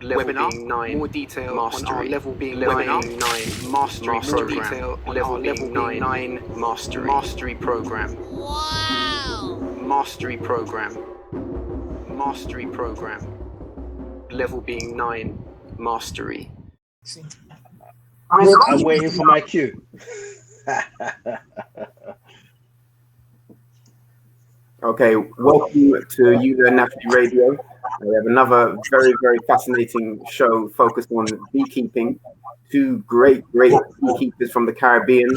webinar, more detail on our level being webinar 9 mastery program, detail on our level being 9 mastery program. Wow! Mastery program, level being 9 mastery. I'm waiting for my cue. Okay, welcome to UNO Naturally Radio. We have another very, very fascinating show focused on beekeeping. Two great beekeepers from the Caribbean,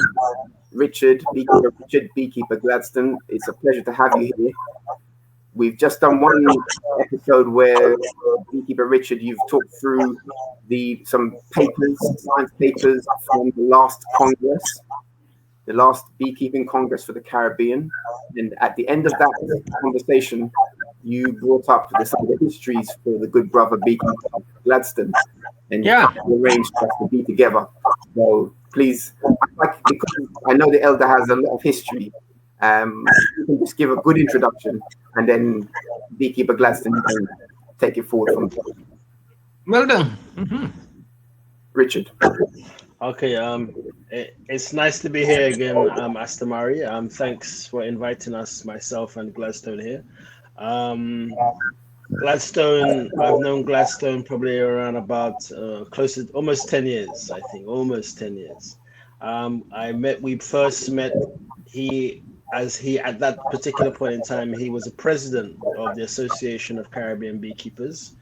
Beekeeper Richard, Beekeeper Gladstone. It's a pleasure to have you here. We've just done one episode where Beekeeper Richard, you've talked through some science papers from the last Congress, the last Beekeeping Congress for the Caribbean. And at the end of that conversation, you brought up some of the histories for the good brother Beekeeper Gladstone, and arranged for us to be together. So please, because I know the elder has a lot of history, you can just give a good introduction, and then Beekeeper Gladstone can take it forward from there. Well done. Mm-hmm. Richard. Okay, it's nice to be here again, Astamari. Thanks for inviting us, myself and Gladstone here. Gladstone, I've known Gladstone probably around about close to almost 10 years, I think, almost 10 years. We first met, at that particular point in time, he was a president of the Association of Caribbean Beekeepers.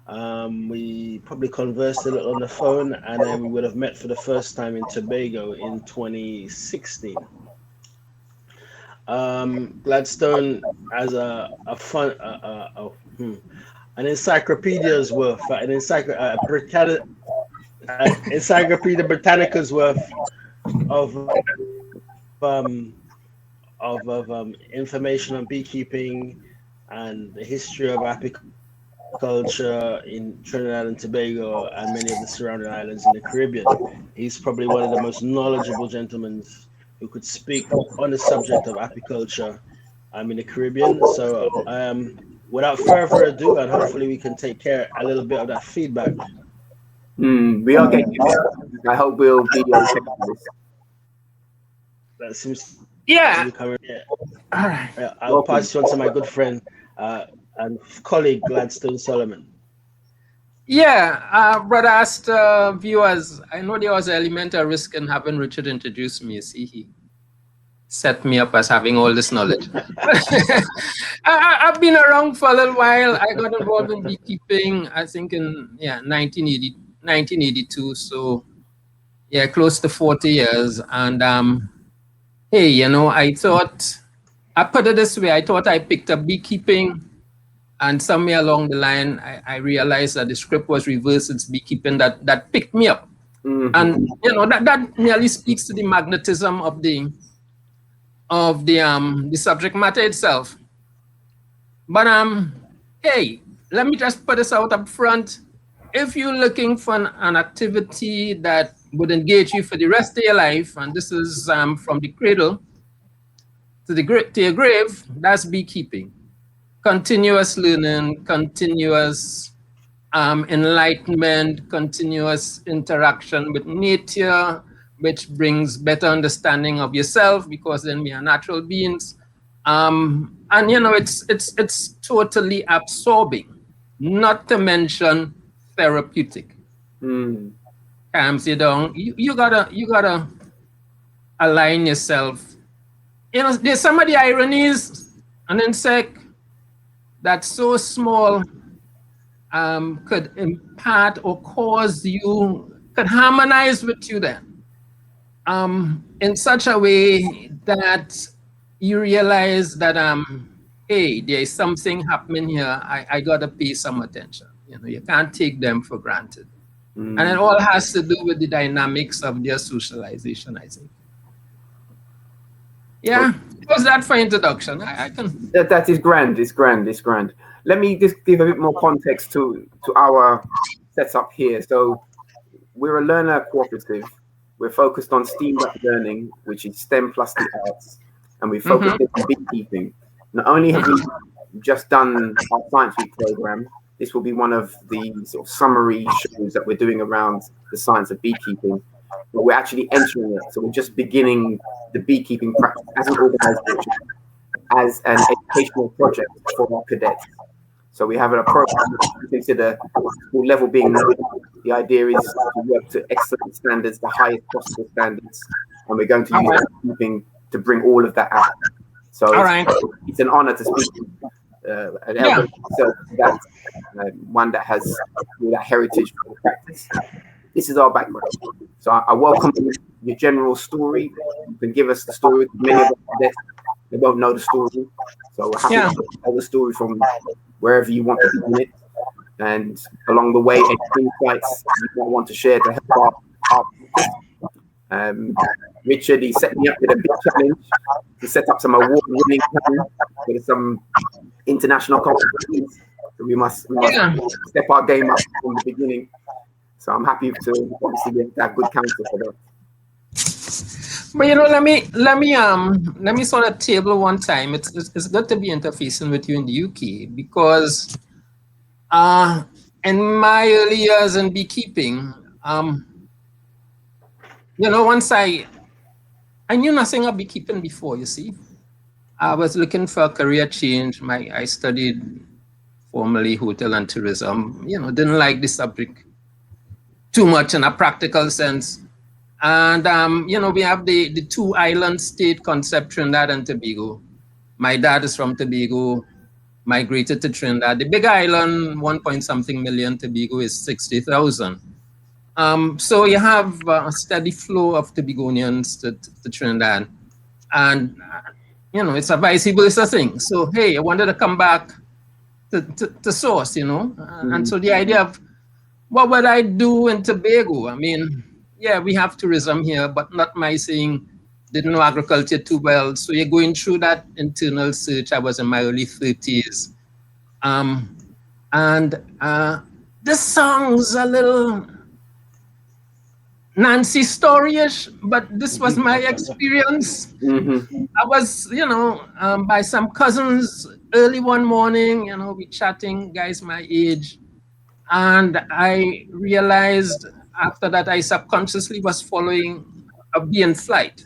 We probably conversed a little on the phone, and then we would have met for the first time in Tobago in 2016. Gladstone has an encyclopedia's worth, Encyclopedia Britannica's worth of information on beekeeping and the history of apiculture in Trinidad and Tobago and many of the surrounding islands in the Caribbean. He's probably one of the most knowledgeable gentlemen who could speak on the subject of apiculture in the Caribbean. So without further ado, and hopefully we can take care a little bit of that feedback. We are getting it. I hope we'll be able to check this. That seems Yeah. All right. I'll pass you on to my good friend and colleague Gladstone Solomon. Yeah, brother asked viewers, I know there was an elemental risk in having Richard introduce me. You see, he set me up as having all this knowledge. I've been around for a little while. I got involved in beekeeping, I think in 1982. So yeah, close to 40 years. And hey, I put it this way, I thought I picked up beekeeping, and somewhere along the line, I realized that the script was reversed. It's beekeeping that picked me up. Mm-hmm. And that merely speaks to the magnetism of the subject matter itself. But hey, let me just put this out up front. If you're looking for an activity that would engage you for the rest of your life, and this is from the cradle to your grave, that's beekeeping. Continuous learning, continuous enlightenment, continuous interaction with nature, which brings better understanding of yourself, because then we are natural beings. And it's totally absorbing, not to mention therapeutic. Calms you down. You gotta align yourself. There's some of the ironies. An insect that's so small could impart or could harmonize with you then in such a way that you realize that hey, there is something happening here. I gotta pay some attention. You can't take them for granted. And it all has to do with the dynamics of their socialization, I think. Yeah, was that for introduction? I can. That is grand. It's grand. Let me just give a bit more context to our setup here. So we're a learner cooperative. We're focused on STEAM learning, which is STEM plus the arts, and we focus on beekeeping. Not only have we just done our Science Week program, This will be one of the sort of summary shows that we're doing around the science of beekeeping. But we're actually entering it. So we're just beginning the beekeeping practice as an organization, as an educational project for our cadets. So we have a program that we consider school level being the idea is to work to excellent standards, the highest possible standards, and we're going to use beekeeping to bring all of that out. So it's an honor to speak to an elder myself, that one that has that heritage for the practice. This is our background. So I welcome your general story. You can give us the story. Many of us, they won't know the story. So we're happy to tell the story from wherever you want to begin it. And along the way, any insights you might want to share to help our Richard, he set me up with a big challenge to set up some award-winning plan with some international competitions. So we must step our game up from the beginning. So I'm happy to obviously have good counsel for that. But let me sort of table one time. It's good to be interfacing with you in the UK, because in my early years in beekeeping, once I knew nothing of beekeeping before. You see, I was looking for a career change. I studied formally hotel and tourism. Didn't like the subject too much in a practical sense. And, we have the two island state concept, Trinidad and Tobago. My dad is from Tobago, migrated to Trinidad. The big island, 1-point-something million, Tobago is 60,000. So you have a steady flow of Tobagonians to Trinidad. And, it's a vice versa thing. So, hey, I wanted to come back to source, And so the idea of what would I do in Tobago? I mean, we have tourism here, but not my thing. Didn't know agriculture too well. So you're going through that internal search. I was in my early 30s. This song's a little Nancy story-ish, but this was my experience. I was, by some cousins early one morning, we chatting, guys my age. And I realized after that, I subconsciously was following a bee in flight.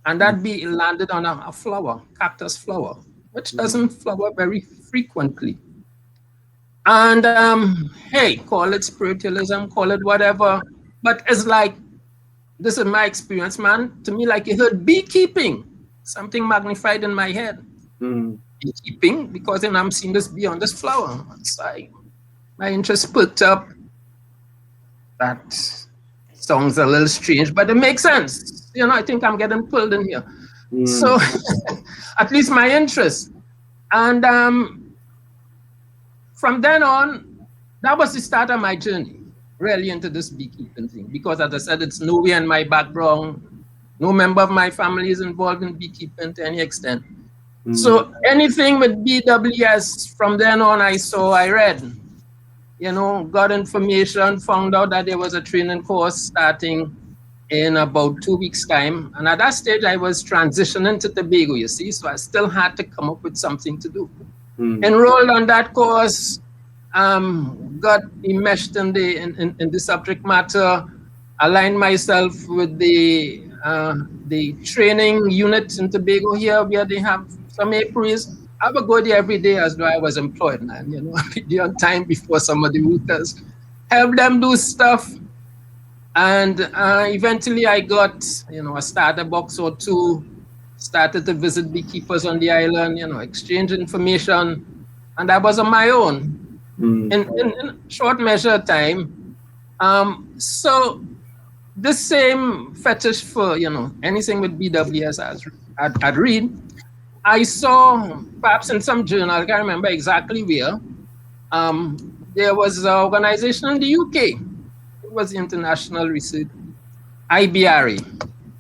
And that bee landed on a flower, cactus flower, which doesn't flower very frequently. And hey, call it spiritualism, call it whatever. But it's like, this is my experience, man. To me, like you heard beekeeping, something magnified in my head. Beekeeping, because then I'm seeing this bee on this flower. It's like, my interest perked up. That sounds a little strange, but it makes sense. I think I'm getting pulled in here. So at least my interest. And from then on, that was the start of my journey, really into this beekeeping thing. Because as I said, it's nowhere in my background. No member of my family is involved in beekeeping to any extent. So anything with BWS, from then on, I read. Got information, found out that there was a training course starting in about 2 weeks' time. And at that stage, I was transitioning to Tobago, you see, so I still had to come up with something to do. Enrolled on that course, got enmeshed in the subject matter, aligned myself with the training unit in Tobago here, where they have some apiaries. I would go there every day as though I was employed, man. I'd be there on time before some of the workers. Help them do stuff. And eventually I got, a starter box or two, started to visit beekeepers on the island, exchange information. And I was on my own in short measure of time. So this same fetish for, anything with BWS I'd read. I saw, perhaps in some journal, I can't remember exactly where, there was an organization in the UK. It was the International Research, IBRA,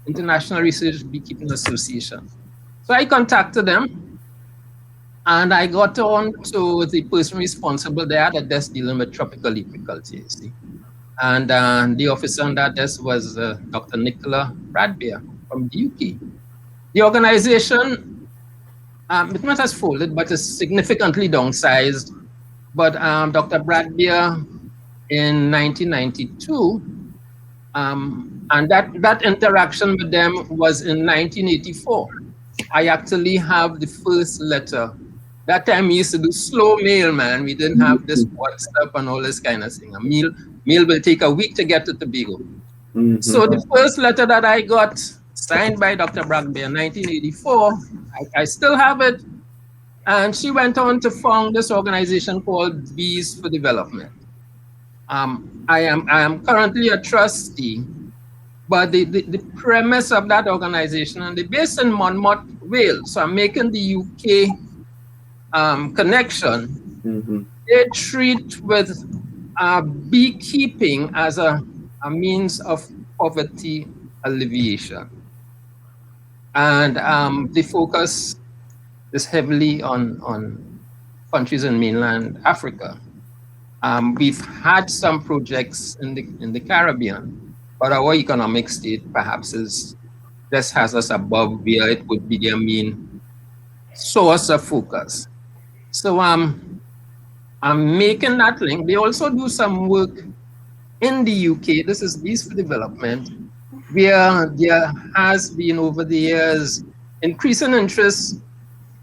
International Research Beekeeping Association. So I contacted them, and I got on to the person responsible there at the desk dealing with tropical apiculture, you see. And the officer on that desk was Dr. Nicola Bradbeer from the UK. The organization, it not has folded, but is significantly downsized. But Dr. Bradbeer in 1992, and that interaction with them was in 1984. I actually have the first letter. That time we used to do slow mail, man. We didn't have this WhatsApp and all this kind of thing. A mail will take a week to get to Tobago. So the first letter that I got, signed by Dr. Bradbeer in 1984, I still have it. And she went on to found this organization called Bees for Development. I am currently a trustee, but the premise of that organization, and they're based in Monmouth, Wales, so I'm making the UK connection. They treat with beekeeping as a means of poverty alleviation. And the focus is heavily on countries in mainland Africa. We've had some projects in the Caribbean, but our economic state perhaps just has us above where it would be their main source of focus. So I'm making that link. They also do some work in the UK. This is Bees for Development, where there has been over the years increasing interest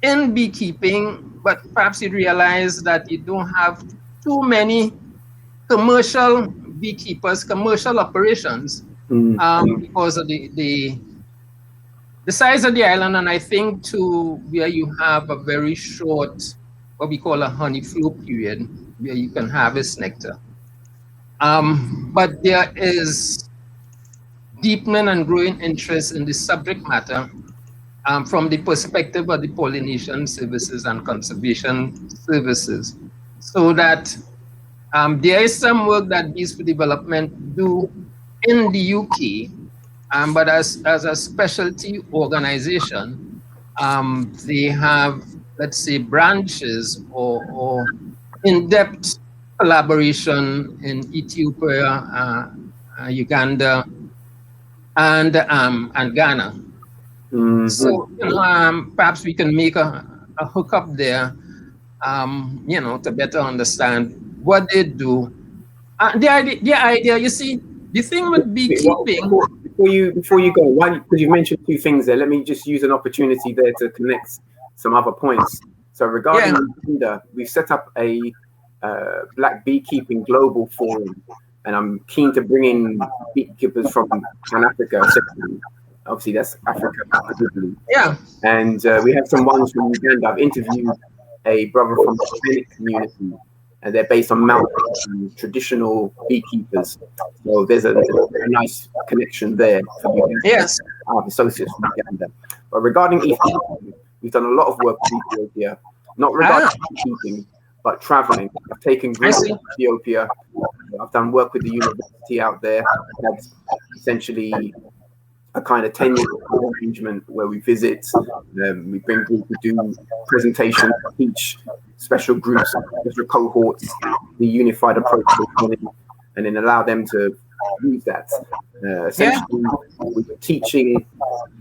in beekeeping, but perhaps you realize that you don't have too many commercial beekeepers, commercial operations, because of the size of the island, and I think too where you have a very short, what we call a honey flow period, where you can harvest nectar. But there is deepening and growing interest in the subject matter from the perspective of the pollination services and conservation services, so that there is some work that Bees for Development do in the UK, but as a specialty organization, they have, let's say, branches or in-depth collaboration in Ethiopia, Uganda, and Ghana. So perhaps we can make a hookup there, to better understand what they do. The idea, you see, the thing with beekeeping. Before you go, because you mentioned two things there, let me just use an opportunity there to connect some other points. So regarding Uganda, we've set up a Black Beekeeping Global Forum, and I'm keen to bring in beekeepers from Pan-Africa. Obviously, that's Africa. Yeah. And we have some ones from Uganda. I've interviewed a brother from the Hispanic community, and they're based on mountain traditional beekeepers. So there's a nice connection there for Uganda. Yes. Our associates from Uganda. But regarding Ethiopia, we've done a lot of work with Ethiopia, not regarding beekeeping, but traveling. I've taken groups to Ethiopia. I've done work with the university out there. That's essentially a kind of 10-year arrangement where we visit, we bring groups to do presentations, teach special groups, special cohorts, the unified approach to learning, and then allow them to use that. Essentially, we're teaching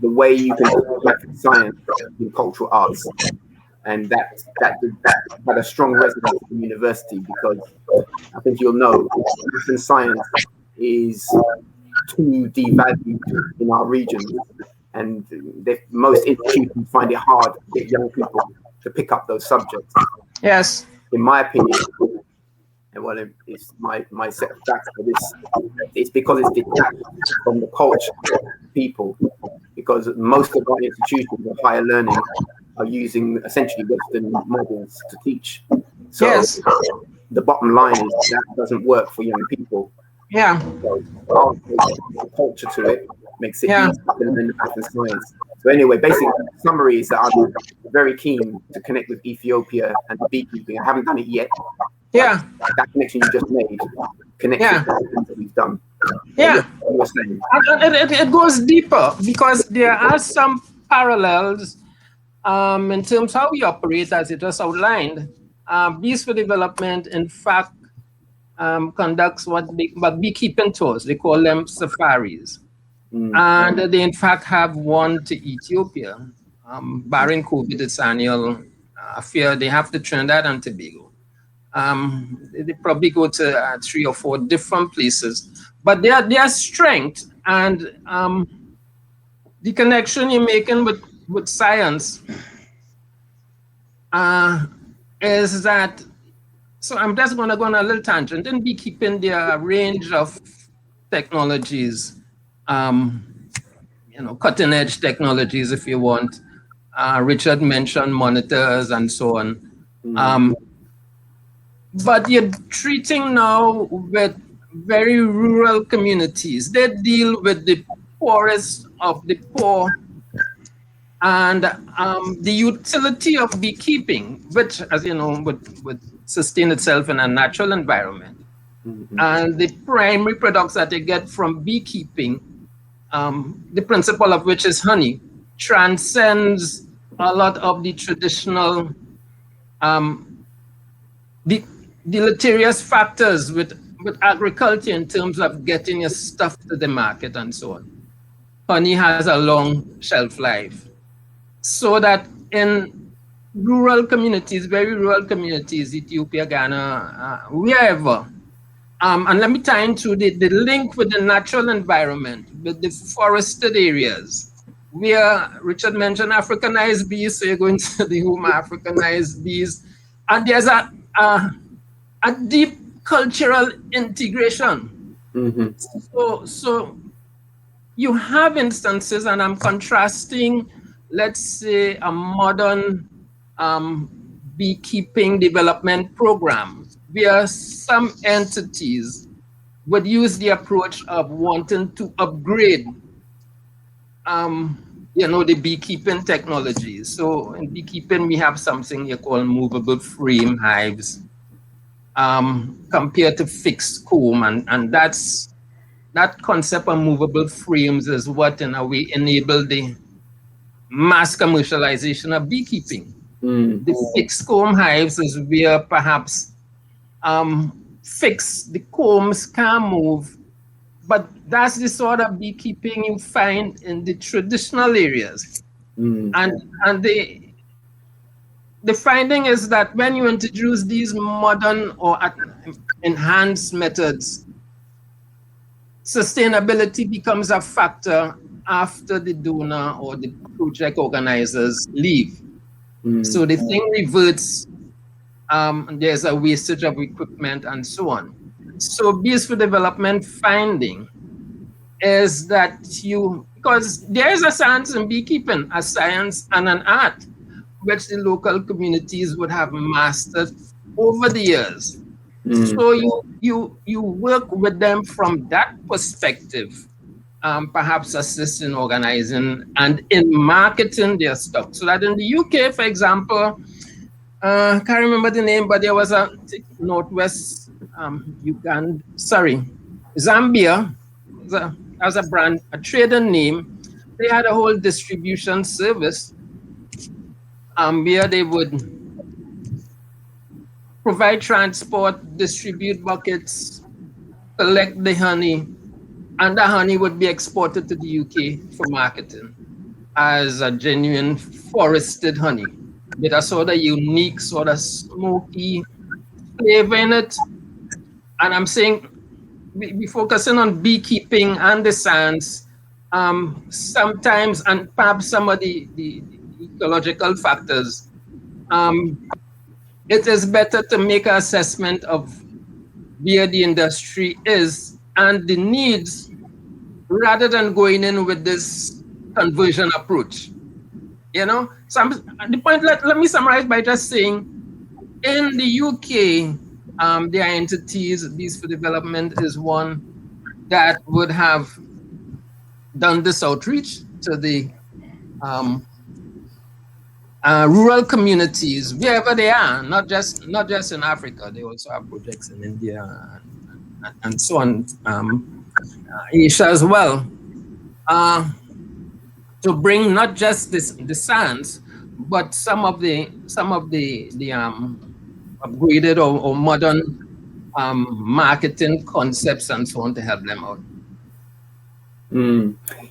the way you can do science in cultural arts. And that had a strong resonance in university, because I think you'll know, math and science is too devalued in our region, and most institutions find it hard to get young people to pick up those subjects. Yes. In my opinion, and well, it's my set of facts for this, it's because it's detached from the culture of people, because most of our institutions of higher learning are using essentially Western models to teach. So the bottom line is that doesn't work for young people. Yeah. So our culture to it makes it easier to learn math and science. So anyway, basically, the summary is that I'm very keen to connect with Ethiopia and the beekeeping. I haven't done it yet. Yeah. That connection you just made connects with the things that we've done. Yeah. It goes deeper, because there are some parallels in terms of how we operate, as it was outlined. Bees for Development, in fact, conducts what beekeeping tours. They call them safaris. And they, in fact, have one to Ethiopia. Barring COVID, it's annual affair. They have to Trinidad and Tobago. They probably go to 3 or 4 different places. But their strength and the connection you're making with science is that, so I'm just going to go on a little tangent. In beekeeping, there are a range of technologies, cutting edge technologies, if you want. Richard mentioned monitors and so on. But you're treating now with very rural communities. They deal with the poorest of the poor, and the utility of beekeeping, which, as you know, would sustain itself in a natural environment. And the primary products that they get from beekeeping, the principle of which is honey, transcends a lot of the traditional deleterious factors with agriculture in terms of getting your stuff to the market and so on. Honey has a long shelf life. So that in rural communities, very rural communities, Ethiopia, Ghana, wherever, and let me tie into the link with the natural environment, with the forested areas, where Richard mentioned Africanized bees, so you're going to the home Africanized bees, and there's a deep cultural integration. So you have instances, and I'm contrasting, let's say, a modern beekeeping development program where some entities would use the approach of wanting to upgrade the beekeeping technologies. So in beekeeping, we have something you call movable frame hives, compared to fixed comb, and that concept of movable frames is what in a way enabled the mass commercialization of beekeeping. The fixed comb hives is where perhaps the combs can move, but that's the sort of beekeeping you find in the traditional areas. And the finding is that when you introduce these modern or enhanced methods, sustainability becomes a factor after the donor or the project organizers leave. So the thing reverts, there's a wastage of equipment and so on. So Bees for Development finding is that because there is a science in beekeeping, a science and an art, which the local communities would have mastered over the years. So you work with them from that perspective, perhaps assist in organizing and in marketing their stuff. So that in the UK, for example, I can't remember the name, but there was a Northwest Zambia, as a brand, a trading name. They had a whole distribution service where they would provide transport, distribute buckets, collect the honey, and the honey would be exported to the UK for marketing as a genuine forested honey with a sort of unique, sort of smoky flavor in it. And I'm saying we focusing on beekeeping and the science sometimes, and perhaps some of the ecological factors. It is better to make an assessment of where the industry is and the needs rather than going in with this conversion approach. So the point, let me summarize by just saying, in the UK, there are entities, Bees for Development is one, that would have done this outreach to the rural communities, wherever they are, not just in Africa. They also have projects in India and so on, Asia as well, to bring not just the science, but some of the upgraded or modern marketing concepts and so on to help them out.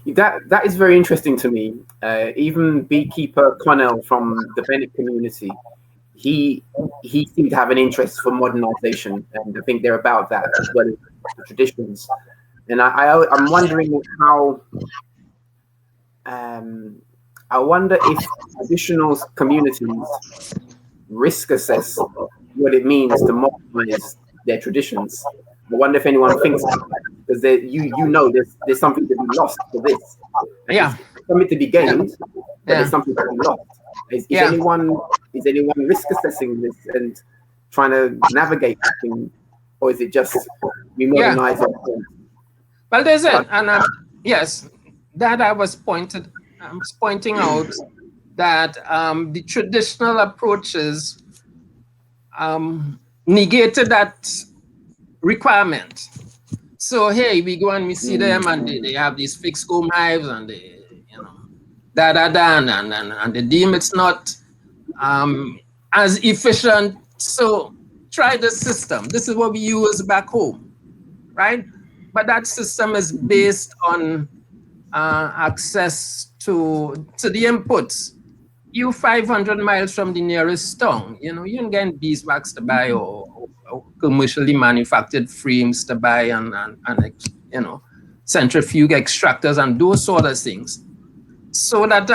That is very interesting to me. Even Beekeeper Connell from the Bennett community, he seemed to have an interest for modernization, and I think they're about that as well as the traditions. And I'm wondering how. I wonder if traditional communities risk assess what it means to modernize their traditions. I wonder if anyone thinks about that, because there's something to be lost for this. Yeah. There's something to be gained, but there's something to be lost. Is anyone risk assessing this and trying to navigate that thing, or is it just we modernize it? Well, there's it, and yes, that I was pointing out that the traditional approaches negated that requirement. So hey, we go and we see them, and they have these fixed comb hives, and they, and they deem it's not as efficient. So try the system. This is what we use back home, right? But that system is based on access to the inputs. You 500 miles from the nearest town, you can get beeswax to buy or commercially manufactured frames to buy and centrifuge extractors and those sort of things. So that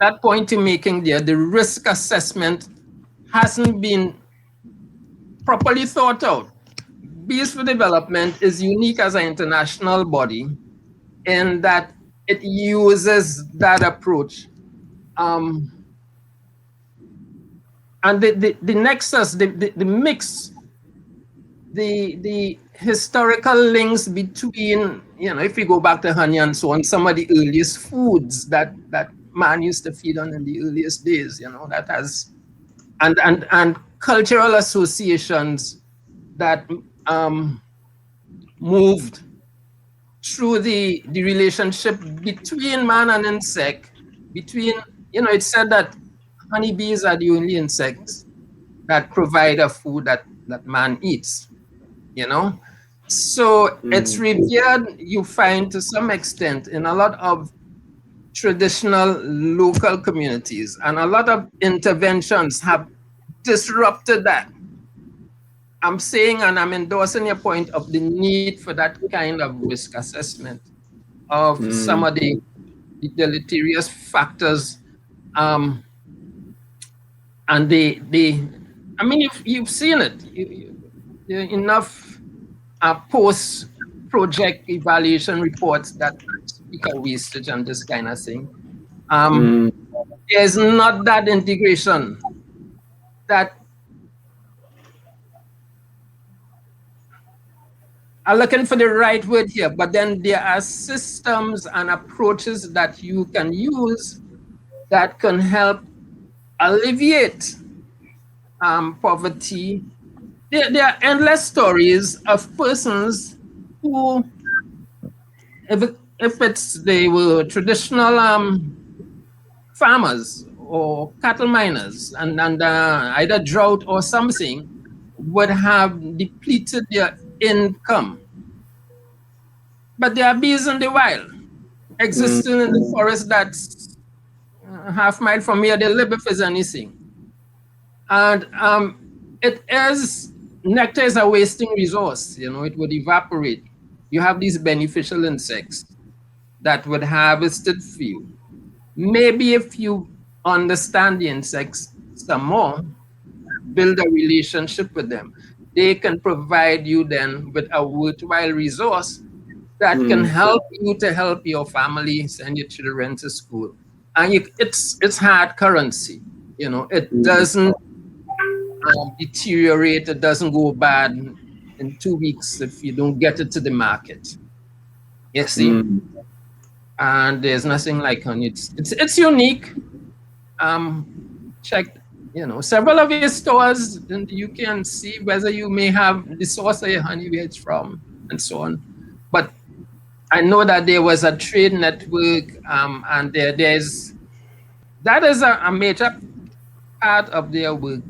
that point you're making there, the risk assessment hasn't been properly thought out. Bees for Development is unique as an international body in that it uses that approach. And the nexus, the mix, the historical links between, if we go back to honey and so on, some of the earliest foods that man used to feed on in the earliest days, that has, and cultural associations that moved through the relationship between man and insect, it's said that honeybees are the only insects that provide a food that man eats, So it's revered, you find, to some extent, in a lot of traditional local communities, and a lot of interventions have disrupted that. I'm saying, and I'm endorsing your point of the need for that kind of risk assessment of some of the deleterious factors. And you've seen it. Enough post-project evaluation reports that speak of wastage and this kind of thing. There's not that integration that I'm looking for the right word here, but then there are systems and approaches that you can use that can help alleviate poverty. There are endless stories of persons who, if they were traditional farmers or cattle miners, and either drought or something, would have depleted their income. But there are bees in the wild, existing in the forest that's half mile from here. They live if there's anything. And nectar is a wasting resource, it would evaporate. You have these beneficial insects that would harvest it for you. Maybe if you understand the insects some more, build a relationship with them, they can provide you then with a worthwhile resource that can help you to help your family, send your children to school. And it's hard currency, it doesn't deteriorate, it doesn't go bad in 2 weeks if you don't get it to the market. You see? And there's nothing like honey. It's unique. Check, several of your stores, and you can see whether you may have the source of your honey, where it's from, and so on. But I know that there was a trade network, and that is a major part of their work.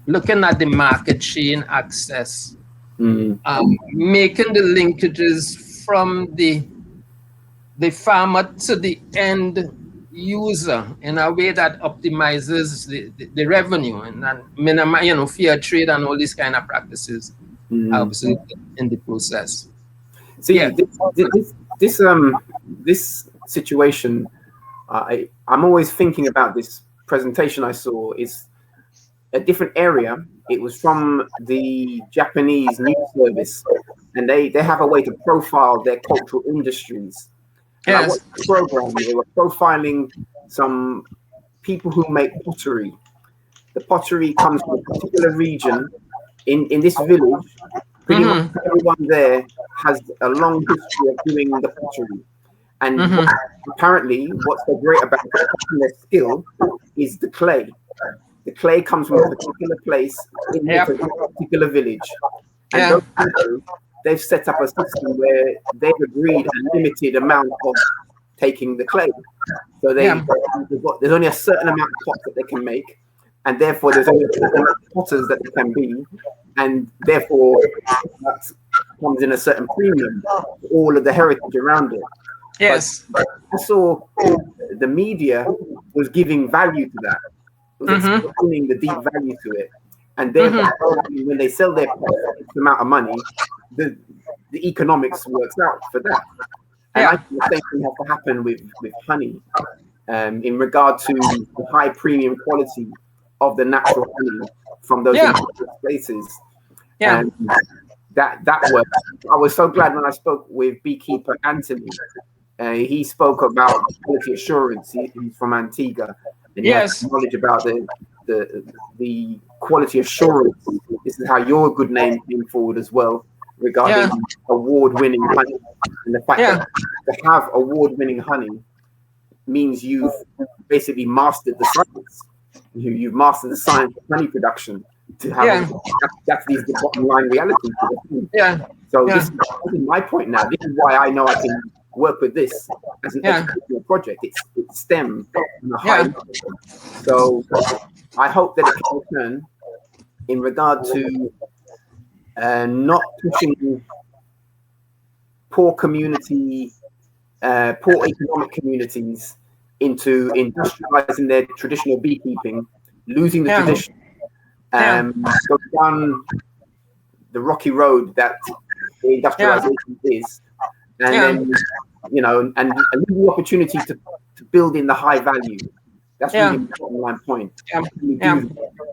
Looking at the market chain access, making the linkages from the farmer to the end user in a way that optimizes the revenue and minimize, you know, fair trade and all these kind of practices, absolutely, in the process. See, Yeah. this situation, I'm always thinking about this presentation I saw. Is a different area. It was from the Japanese news service, and they have a way to profile their cultural industries. And I watched the program. They were profiling some people who make pottery. The pottery comes from a particular region in this village. Pretty much everyone there has a long history of doing the pottery. And apparently, what's so great about their skill is the clay. The clay comes from a particular place in a particular village. And those people, they've set up a system where they've agreed a limited amount of taking the clay. So there's only a certain amount of pots that they can make, and therefore there's only a certain amount of potters that they can be, and therefore that comes in a certain premium for all of the heritage around it. Yes. But I saw the media was giving value to that. It was explaining the deep value to it. And therefore, when they sell their amount of money, the economics works out for that. And I think the same thing has to happen with honey in regard to the high premium quality of the natural honey from those places. And that works. I was so glad when I spoke with beekeeper Anthony. He spoke about quality assurance. He's from Antigua, and he has knowledge about the quality assurance. This is how your good name came forward as well, regarding award-winning honey, and the fact that to have award-winning honey means you've basically mastered the science. You've mastered the science of honey production. To have that's the bottom line reality. So this is my point now. This is why I know I can work with this as an educational project. It's STEM on a high level. So I hope that it can return in regard to not pushing poor economic communities into industrializing their traditional beekeeping, losing the tradition, go down the rocky road that the industrialization is, and then and the opportunity to build in the high value. That's really the bottom line point.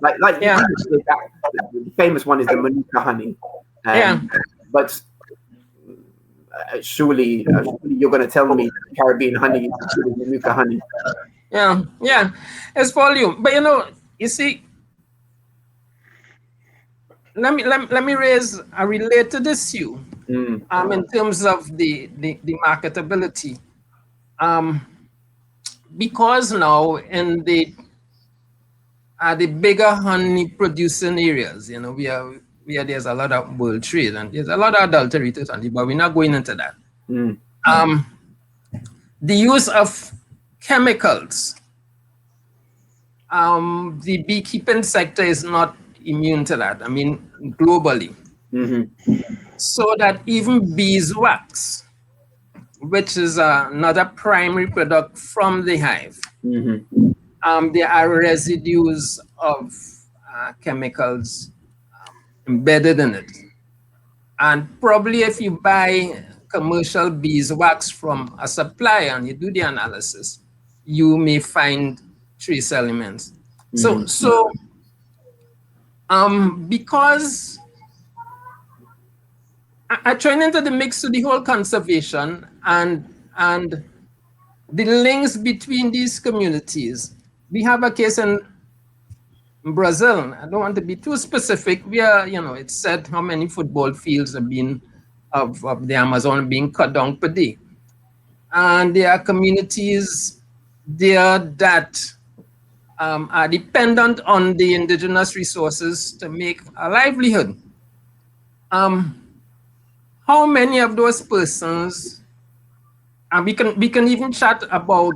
Like the famous one is the Manuka honey. But surely you're going to tell me Caribbean honey is Manuka honey. It's volume. But you see, let me raise a related issue in terms of the marketability. Because now in the bigger honey producing areas, there's a lot of world trade and there's a lot of adulterated honey, but we're not going into that. The use of chemicals, the beekeeping sector is not immune to that. I mean, globally. So that even beeswax, which is another primary product from the hive, there are residues of chemicals embedded in it. And probably if you buy commercial beeswax from a supplier and you do the analysis, you may find trace elements. So because I join into the mix to the whole conservation and the links between these communities. We have a case in Brazil. I don't want to be too specific. Where it's said how many football fields have been of the Amazon being cut down per day, and there are communities there that are dependent on the indigenous resources to make a livelihood. How many of those persons, and we can even chat about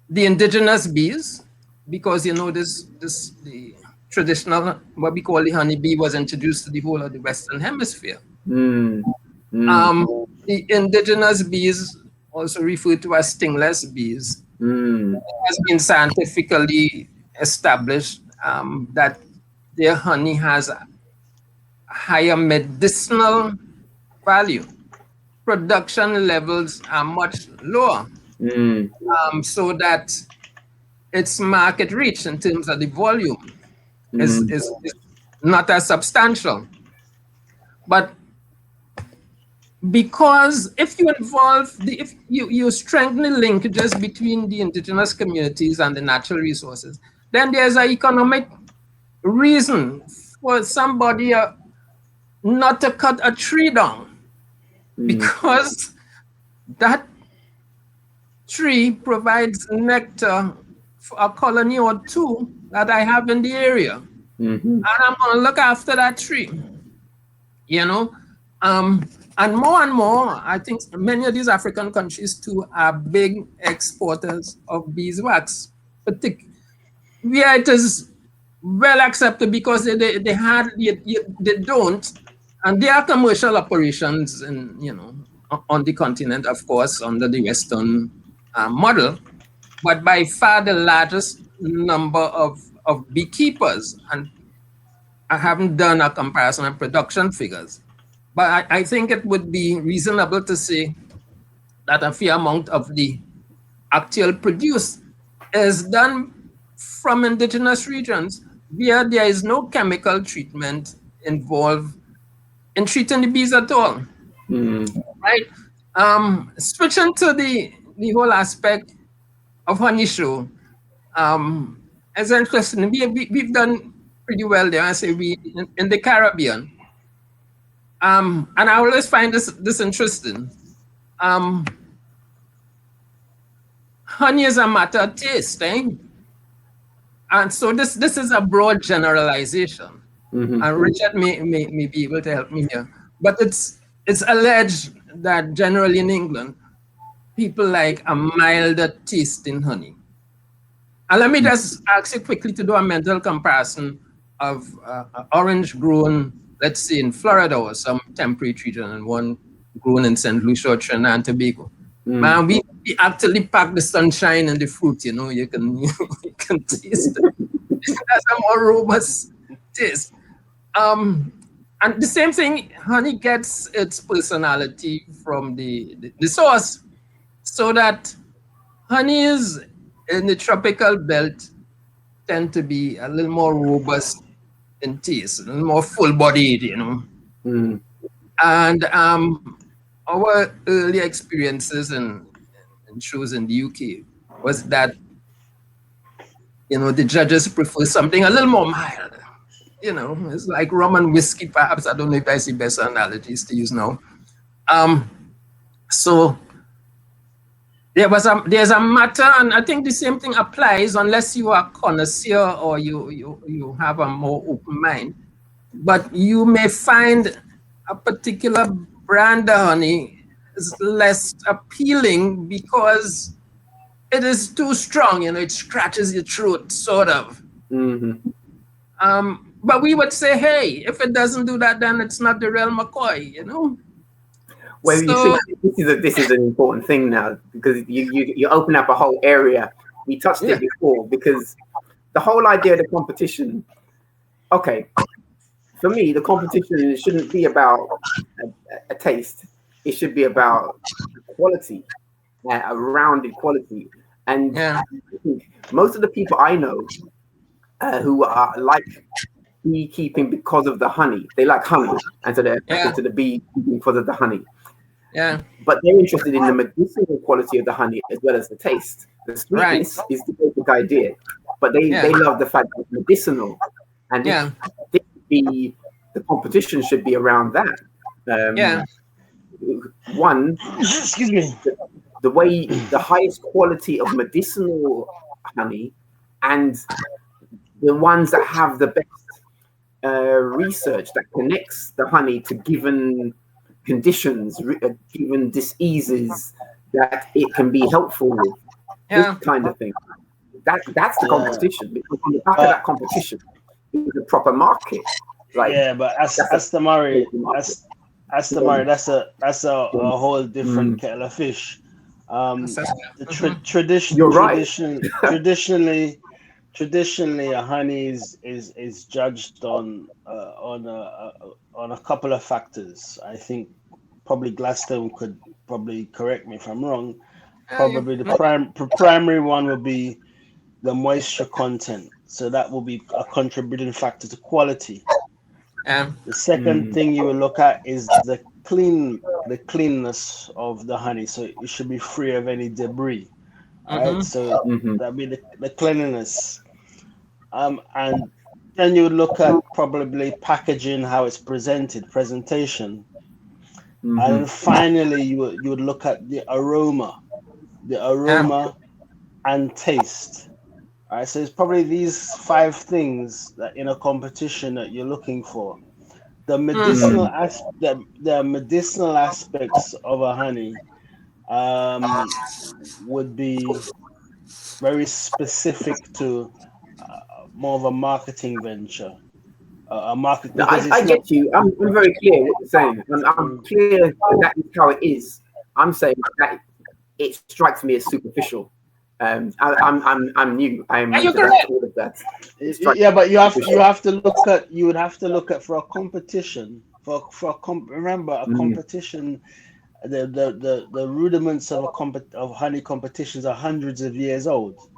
the indigenous bees, because the traditional, what we call the honeybee, was introduced to the whole of the Western Hemisphere. The indigenous bees, also referred to as stingless bees, Mm. It has been scientifically established that their honey has a higher medicinal value. Production levels are much lower, Mm. so that its market reach in terms of the volume is not as substantial. But because if you involve if you strengthen the linkages between the indigenous communities and the natural resources, then there's an economic reason for somebody not to cut a tree down, because that tree provides nectar for a colony or two that I have in the area. And I'm going to look after that tree, you know. And more, I think many of these African countries too are big exporters of beeswax, where it is well accepted because they don't, and there are commercial operations in, you know, on the continent, of course, under the Western model, but by far the largest number of beekeepers, and I haven't done a comparison of production figures, but I think it would be reasonable to say that a fair amount of the actual produce is done from indigenous regions where there is no chemical treatment involved in treating the bees at all. Right? Switching to the whole aspect of honey show, as interesting, we've done pretty well there. I say we in the Caribbean. And I always find this interesting. Honey is a matter of taste, eh? And so this is a broad generalization. And Richard may be able to help me here. But it's alleged that generally in England, people like a milder taste in honey. And let me just ask you quickly to do a mental comparison of orange grown, let's say in Florida or some temperate region, and one grown in St. Lucia or Trinidad and Tobago. Man, we actually pack the sunshine and the fruit, you know, you can taste it. That's a more robust taste. And the same thing, honey gets its personality from the source, so that honeys in the tropical belt tend to be a little more robust in taste, a little more full-bodied, you know. And our early experiences in shows in the UK was that, you know, the judges prefer something a little more mild. You know, it's like rum and whiskey, perhaps. I don't know if I see better analogies to use now. So there's a matter, and I think the same thing applies unless you are a connoisseur or you have a more open mind. But you may find a particular brand of honey is less appealing because it is too strong, you know, it scratches your throat, sort of. But we would say, hey, if it doesn't do that, then it's not the real McCoy, you know? Well, so, you see, this is an important thing now, because you open up a whole area. We touched it before, because the whole idea of the competition, okay, for me, the competition shouldn't be about a taste. It should be about quality, a rounded quality. And I think most of the people I know who are like beekeeping because of the honey, they like honey, and so they're attracted to the beekeeping because of the honey. But they're interested in the medicinal quality of the honey as well as the taste. The sweetness is the basic idea, but they love the fact that it's medicinal, and the competition should be around that. One, excuse me, the highest quality of medicinal honey, and the ones that have the best research that connects the honey to given conditions, given diseases that it can be helpful with. This kind of thing. That's the competition. Because on the back of that competition is the proper market. Like, but that's the Murray. That's a whole different kettle of fish. The tradition, You're right. traditionally, a honey is judged on a couple of factors. I think probably Gladstone could probably correct me if I'm wrong. Probably the primary one would be the moisture content. So that will be a contributing factor to quality. The second thing you will look at is the cleanness of the honey. So it should be free of any debris. All right. So that'd be the cleanliness. And then you would look at probably packaging, how it's presentation. And finally you would look at the aroma and taste. All right, so it's probably these 5 things that in a competition that you're looking for. The medicinal the medicinal aspects of a honey would be very specific to more of a marketing venture. I get you. I'm very clear what you're saying. I'm clear that is how it is. I'm saying that it strikes me as superficial. I'm new. I'm new to all of that. Yeah, but you have to look at. You would have to look at for a competition. Remember a competition. The rudiments of honey competitions are hundreds of years old,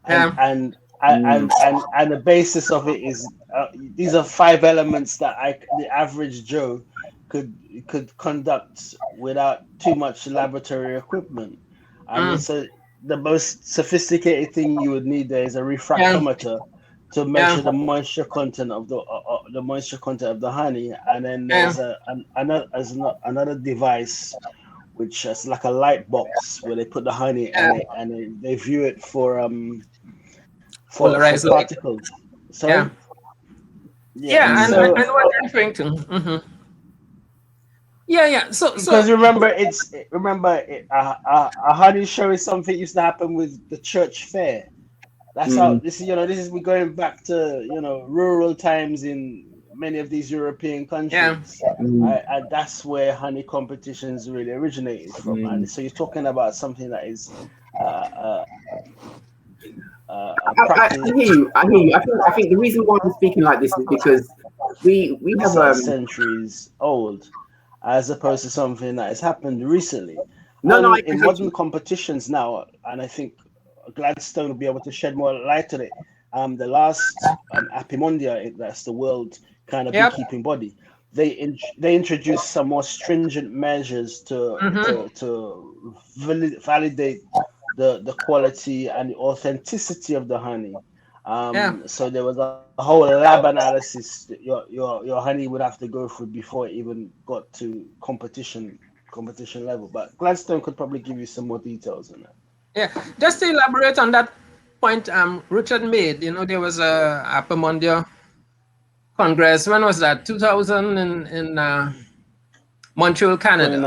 and the basis of it is these are 5 elements that the average Joe could conduct without too much laboratory equipment. So the most sophisticated thing you would need there is a refractometer to measure the moisture content of the honey, and then there's another device which is like a light box where they put the honey and they view it for particles. So I know what you're referring to. So because remember a honey show is something used to happen with the church fair. That's how this is we're going back to rural times in many of these European countries. And that's where honey competitions really originated from. And so you're talking about something that is I hear you. I think the reason why I'm speaking like this is because we have centuries old, as opposed to something that has happened recently. In modern competitions now, and I think Gladstone will be able to shed more light on it. The last Apomondia, that's the world kind of beekeeping body, they introduced some more stringent measures to validate the quality and the authenticity of the honey. So there was a whole lab analysis that your honey would have to go through before it even got to competition level. But Gladstone could probably give you some more details on that. Yeah, just to elaborate on that point Richard made, there was a Apomondia Congress. When was that? 2000 in Montreal, Canada.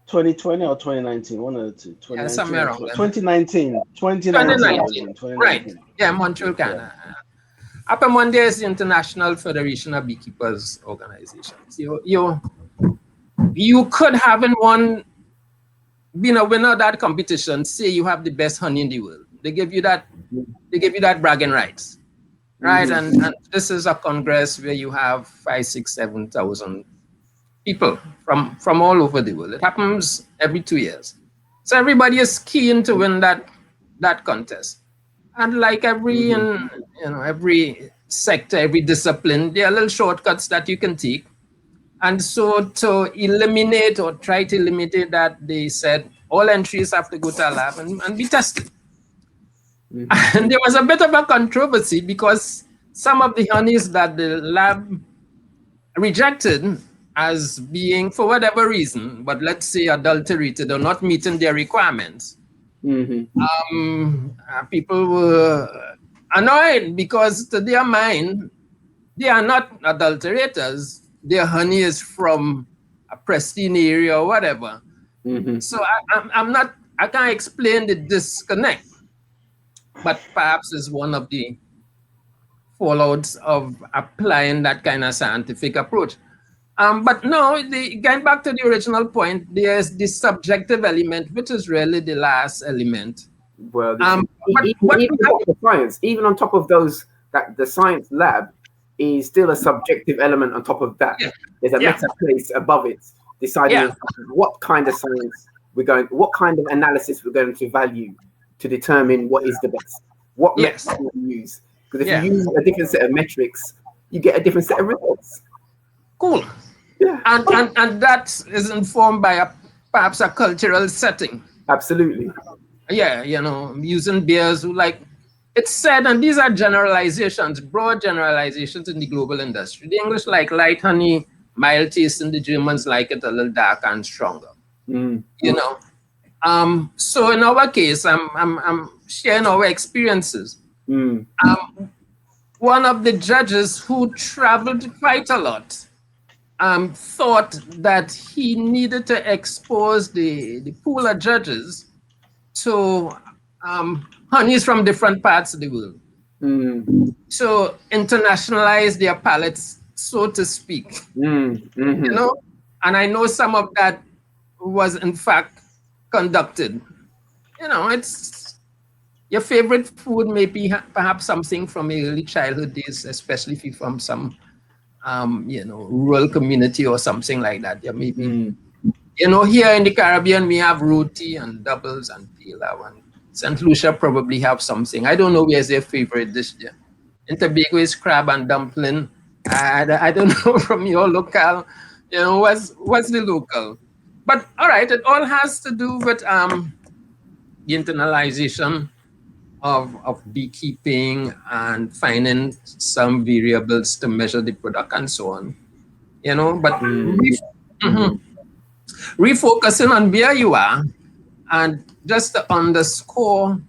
2020 or 2019, one of the two. 2019. Right. Yeah, Montreal, Canada. Apomondia is the International Federation of Beekeepers Organizations. You could have been a winner of that competition, say you have the best honey in the world. They give you that bragging rights. Right? And this is a congress where you have 5,000, 6,000, 7,000 people from all over the world. It happens every 2 years. So everybody is keen to win that contest. And like every sector, every discipline, there are little shortcuts that you can take. And so to eliminate or try to eliminate that, they said all entries have to go to a lab and be tested. And there was a bit of a controversy because some of the honeys that the lab rejected as being, for whatever reason, but let's say adulterated or not meeting their requirements, people were annoyed because to their mind, they are not adulterators. Their honey is from a pristine area or whatever. So I can't explain the disconnect, but perhaps it's one of the fallouts of applying that kind of scientific approach. But no, getting back to the original point, there's the subjective element, which is really the last element. Well, even on top of those, that the science lab is still a subjective element on top of that. Yeah. There's a meta place above it, deciding what kind of science what kind of analysis we're going to value to determine what is the best, what metrics we use. Because if you use a different set of metrics, you get a different set of results. Cool. Yeah. And that is informed by perhaps a cultural setting. Absolutely. Yeah, using beers it's said, and these are generalizations, broad generalizations in the global industry. The English like light honey, mild taste, and the Germans like it a little darker and stronger. So in our case, I'm sharing our experiences. One of the judges who traveled quite a lot thought that he needed to expose the pool of judges to honeys from different parts of the world. So internationalize their palates, so to speak. And I know some of that was in fact conducted. It's your favorite food may be perhaps something from your early childhood days, especially if you're from some rural community or something like that. Yeah, maybe here in the Caribbean we have roti and doubles and pilau, and St. Lucia probably have something. I don't know where's their favorite dish there. In Tobago is crab and dumpling. I don't know from your local, what's the local. But all right, it all has to do with the internalization of beekeeping and finding some variables to measure the product and so on. But refocusing on where you are, and just to underscore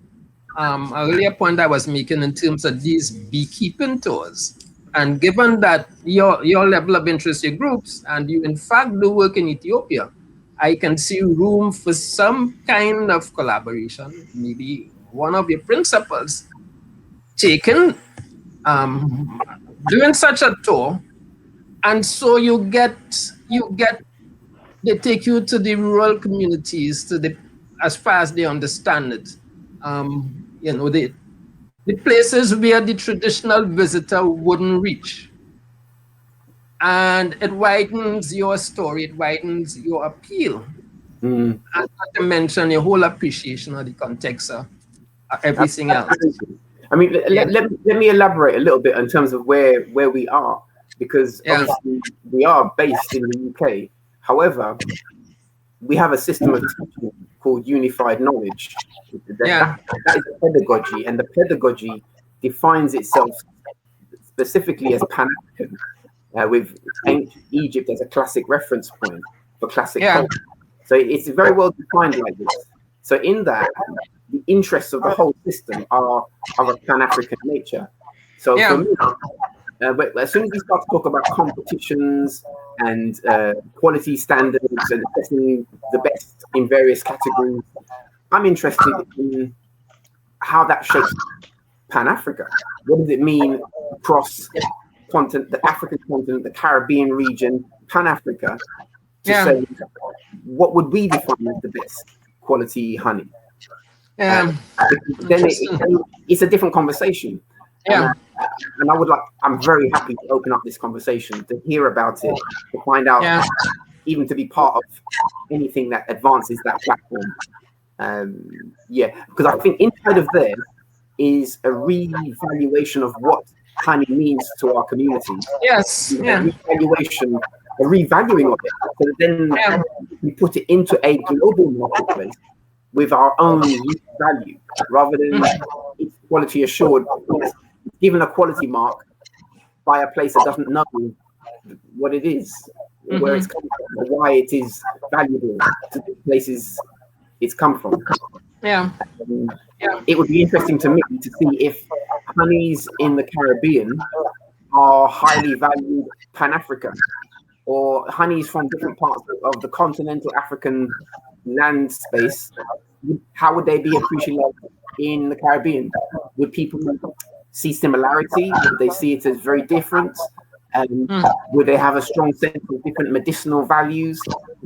an earlier point I was making in terms of these beekeeping tours. And given that your level of interest, your groups, and you in fact do work in Ethiopia, I can see room for some kind of collaboration. Maybe one of your principals doing such a tour, and so they take you to the rural communities, as far as they understand it. The places where the traditional visitor wouldn't reach. And it widens your story, it widens your appeal. And not to mention your whole appreciation of the context of everything else. I mean, let me elaborate a little bit in terms of where we are, because obviously we are based in the UK. However, we have a system of teaching called unified knowledge. That is a pedagogy, and the pedagogy defines itself specifically as Pan-African, with ancient Egypt as a classic reference point for classic culture. So it's very well defined like this. So in that, the interests of the whole system are of a Pan-African nature. So for me, but as soon as we start to talk about competitions and quality standards and assessing the best in various categories, I'm interested in how that shapes Pan-Africa. What does it mean across the African continent, the Caribbean region, Pan-Africa, to say what would we define as the best quality honey? Then it's a different conversation. And I'm very happy to open up this conversation, to hear about it, to find out, even to be part of anything that advances that platform. Because I think inside of there is a re-evaluation of what honey means to our community. A revaluing of it, so that then we put it into a global marketplace with our own value, rather than it's quality assured. It's given a quality mark by a place that doesn't know what it is, where it's come from, or why it is valuable to the places it's come from. It would be interesting to me to see if honeys in the Caribbean are highly valued Pan-Africa, or honeys from different parts of the continental African land space. How would they be appreciated in the Caribbean? Would people see similarity? Would they see it as very different? Would they have a strong sense of different medicinal values,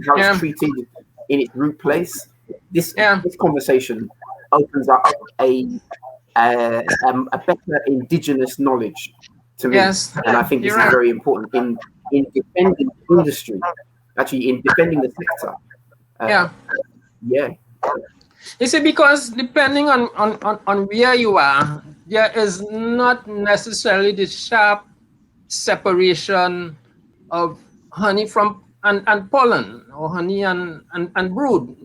how it's treated in its root place? This conversation opens up a better indigenous knowledge to me, and I think this is very important in defending industry, actually in defending the sector. You see, because depending on where you are, there is not necessarily the sharp separation of honey from and pollen, or honey and brood,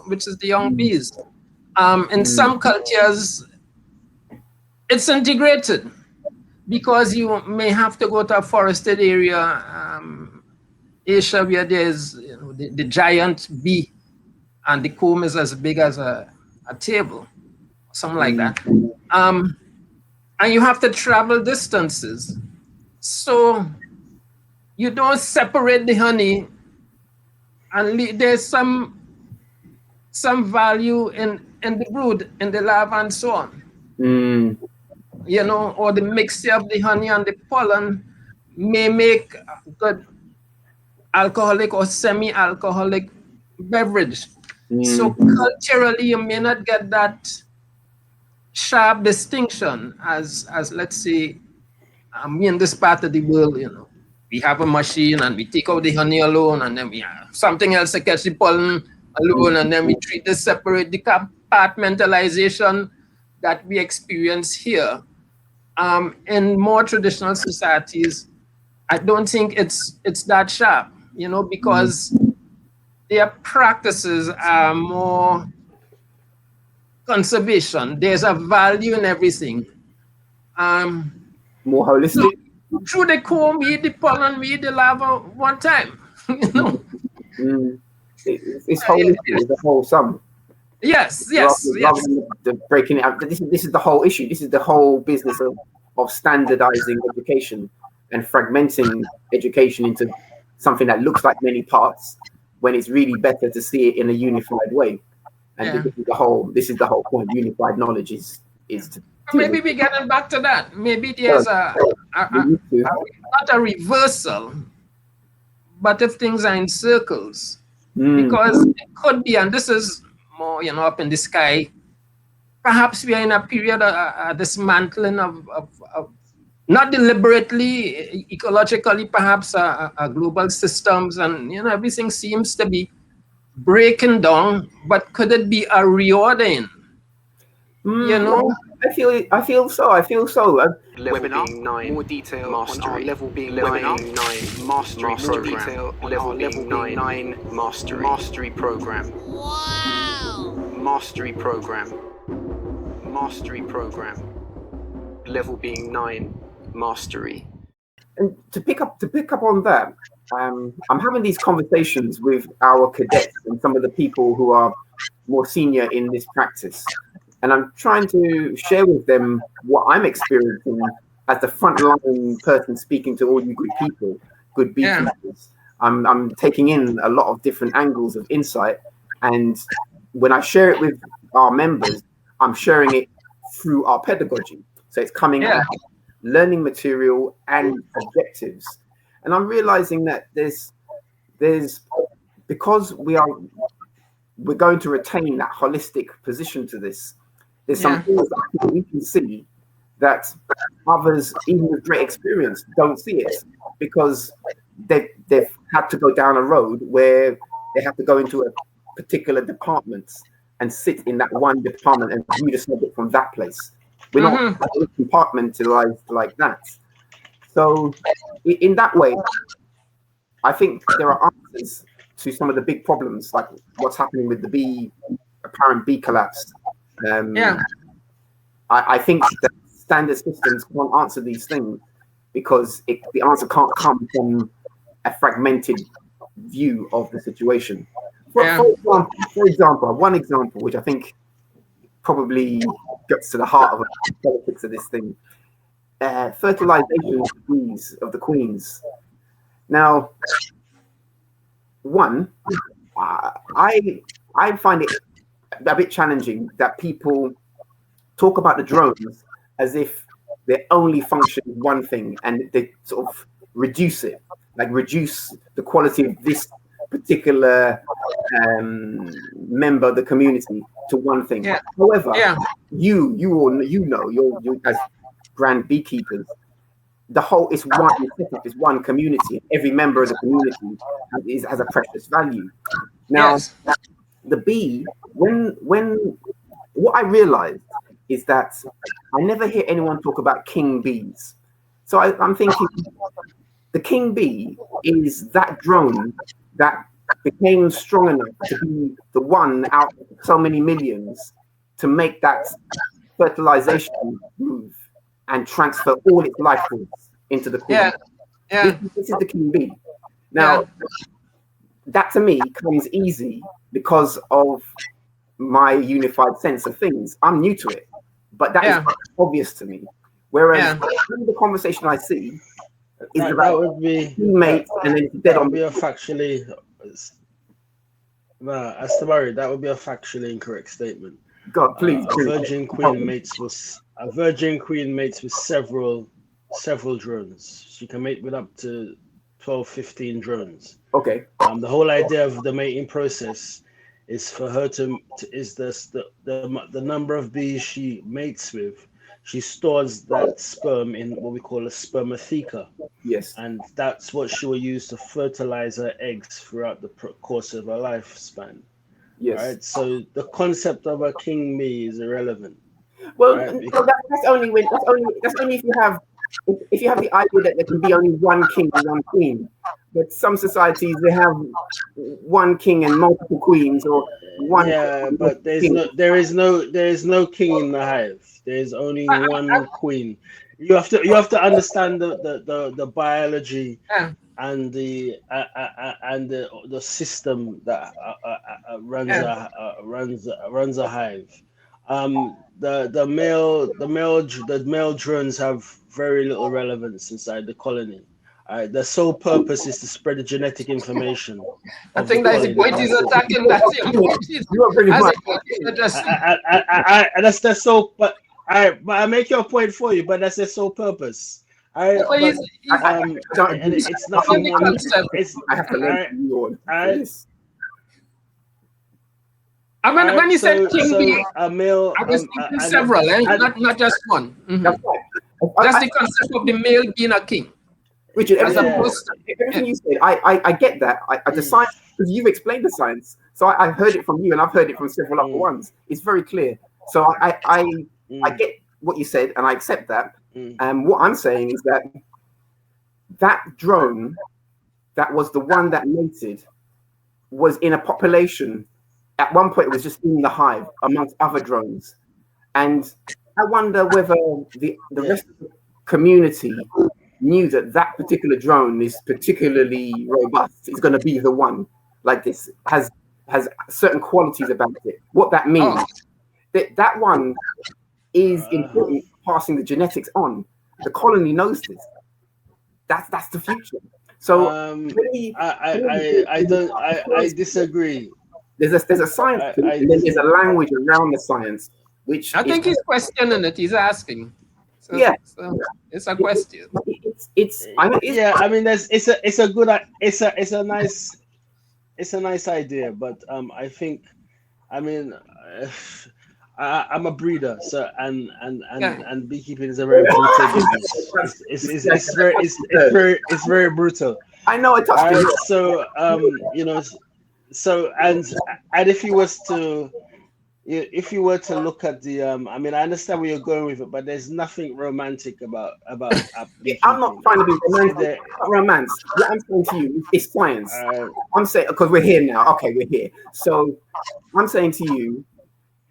which is the young bees. In some cultures, it's integrated, because you may have to go to a forested area, Asia, where there's the giant bee, and the comb is as big as a table, something like that. And you have to travel distances. So you don't separate the honey, and there's some value in the brood, in the larva, and so on. Or the mixture of the honey and the pollen may make a good alcoholic or semi-alcoholic beverage. So culturally, you may not get that sharp distinction as let's say, in this part of the world, we have a machine and we take out the honey alone, and then we have something else to catch the pollen alone, and then we treat this separate. The compartmentalization that we experience here, in more traditional societies, I don't think it's that sharp, because their practices are more conservation. There's a value in everything. More holistic. Through the comb, we eat the pollen, we eat the larva one time. It's holistic. It's a whole sum. Yes. Rather than breaking it up. This is the whole issue. This is the whole business of standardizing education and fragmenting education into something that looks like many parts, when it's really better to see it in a unified way. And this is the whole point. Unified knowledge is to maybe we're getting back to that. Maybe there's not a reversal, but if things are in circles, because it could be, and this is more, up in the sky, perhaps we are in a period of dismantling of not deliberately, ecologically, perhaps global systems, and everything seems to be breaking down. But could it be a reordering? I feel so. Level being 9, more detail mastery. On our level being webinar 9 mastery program. Level being 9 mastery program. Wow. Mastery program. Level being 9 mastery. And to pick up on that, I'm having these conversations with our cadets and some of the people who are more senior in this practice. And I'm trying to share with them what I'm experiencing as the frontline person speaking to all you good people, good beekeepers. I'm taking in a lot of different angles of insight. And when I share it with our members, I'm sharing it through our pedagogy. So it's coming out learning material and objectives. And I'm realizing that there's because we're going to retain that holistic position to this. There's some things that we can see that others, even with great experience, don't see it, because they've had to go down a road where they have to go into a particular department and sit in that one department and view the subject from that place. We're not compartmentalized like that. So in that way, I think there are answers to some of the big problems, like what's happening with the apparent bee collapse. I think that standard systems can't answer these things, because the answer can't come from a fragmented view of the situation. For example, one example which I think probably gets to the heart of the politics of this thing: fertilization of the bees, of the queens. Now, one, I find it a bit challenging that people talk about the drones as if they only function one thing, and they sort of reduce it, like reduce the quality of this particular member of the community to one thing. Yeah. However, Yeah. you know, you as grand beekeepers, the whole is one setup, is one community. Every member of the community has a precious value. Now, Yes. the bee, when what I realized is that I never hear anyone talk about king bees. So I'm thinking the king bee is that drone that became strong enough to be the one out of so many millions to make that fertilization move and transfer all its life force into the queen. Yeah. Yeah. This is the king bee. Now, that to me comes easy because of my unified sense of things. I'm new to it, but that is obvious to me. Whereas the conversation I see is that about would be teammates and then dead that on. would be a factually that would be a factually incorrect statement. God, please. A virgin queen mates with several drones. She can mate with up to 12, 15 drones. Okay. The whole idea of the mating process is for her to is the number of bees she mates with. She stores that sperm in what we call a spermatheca. Yes. And that's what she will use to fertilize her eggs throughout the course of her lifespan. Yes. Right. So the concept of a king bee is irrelevant. Well, right? no, that's only if you have the idea that there can be only one king and one queen. But some societies, they have one king and multiple queens, or one. Yeah, but there is no king in the hive. There is only one queen. You have to understand the biology and the system that runs a hive. The male drones have very little relevance inside the colony. The sole purpose is to spread the genetic information. I think that's the point he's attacking. You are pretty much. And that's the sole. But I make your point for you. But that's the sole purpose. It's nothing more. I have to learn you on. I mean, when you said king bee, a male, I was thinking several, not just one. Mm-hmm. That's right. That's the concept of the male being a king. Richard, everything you said, I get that. The science, because you've explained the science, so I've heard it from you, and I've heard it from several other ones. It's very clear. So I get what you said, and I accept that. And what I'm saying is that drone, that was the one that mated, was in a population. At one point, it was just in the hive amongst other drones, and I wonder whether the rest of the community knew that particular drone is particularly robust. It's going to be the one like this, has certain qualities about it. What that means, that one is important, passing the genetics on. The colony knows this. That's the future. So I disagree. There's a science, and then there's a language around the science, which I think he's questioning it. He's asking. So, it's a question. It's a nice idea, but I think, I'm a breeder, so and beekeeping is a very brutal business. It's very brutal. I know it. So So and if you were to look at the I understand where you're going with it, but there's nothing romantic about I'm not trying to be romantic. Romance. What I'm saying to you is science. I'm saying, because we're here now. Okay, we're here. So I'm saying to you,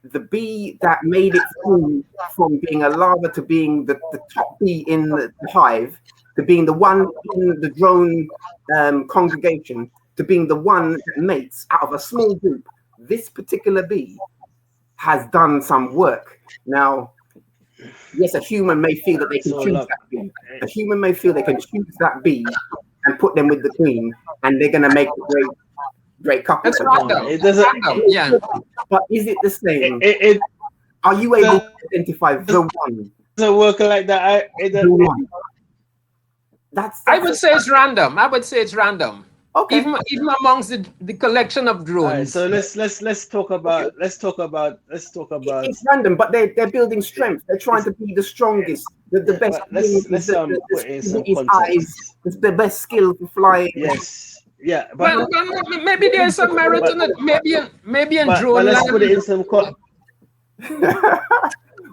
the bee that made it through from being a larva to being the top bee in the hive, to being the one in the drone congregation, to being the one that mates out of a small group, this particular bee has done some work. Now, yes, a human may feel that they can choose that bee. A human may feel they can choose that bee and put them with the queen, and they're going to make a great couple. That's random. It doesn't. Yeah. But is it the same? Are you able to identify the one? Doesn't work like that. The one. That's I would say it's random. I would say it's random. okay. Even amongst the collection of drones. All right, so let's talk about It's random, but they're building strength. They're trying to be the strongest, the best. Let's put it in some context. The best skill for flying. Yes, yeah, but maybe there's some merit in it. Maybe in drone. But let's put it in some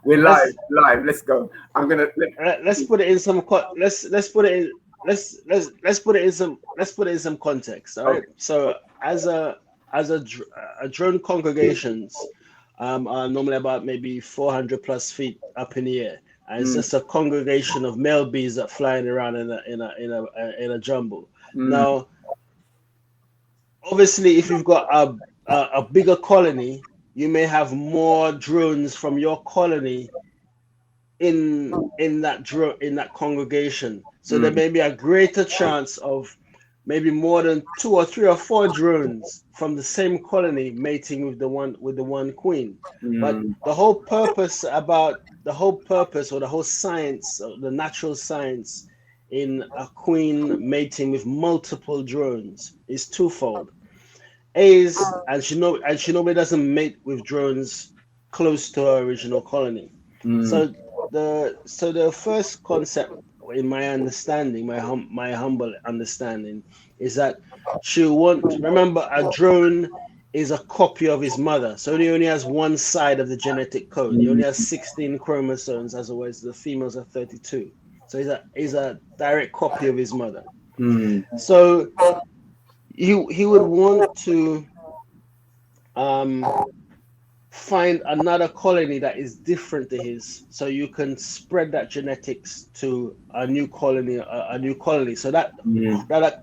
We're live. Let's go. I'm gonna let's put it in some let's put it in some context. All right. Okay. So as a drone congregations are normally about maybe 400 plus feet up in the air, and it's just a congregation of male bees that flying around in a jumble. Now, obviously, if you've got a bigger colony, you may have more drones from your colony in that congregation. So there may be a greater chance of maybe more than 2 or 3 or 4 drones from the same colony mating with the one queen. But the whole purpose or the whole science, the natural science in a queen mating with multiple drones is twofold. And she normally doesn't mate with drones close to her original colony. So the first concept, in my understanding, my humble understanding, is that remember, a drone is a copy of his mother, so he only has one side of the genetic code. He only has 16 chromosomes, otherwise the females are 32. So he's a direct copy of his mother. So he would want to find another colony that is different to his, so you can spread that genetics to a new colony. So that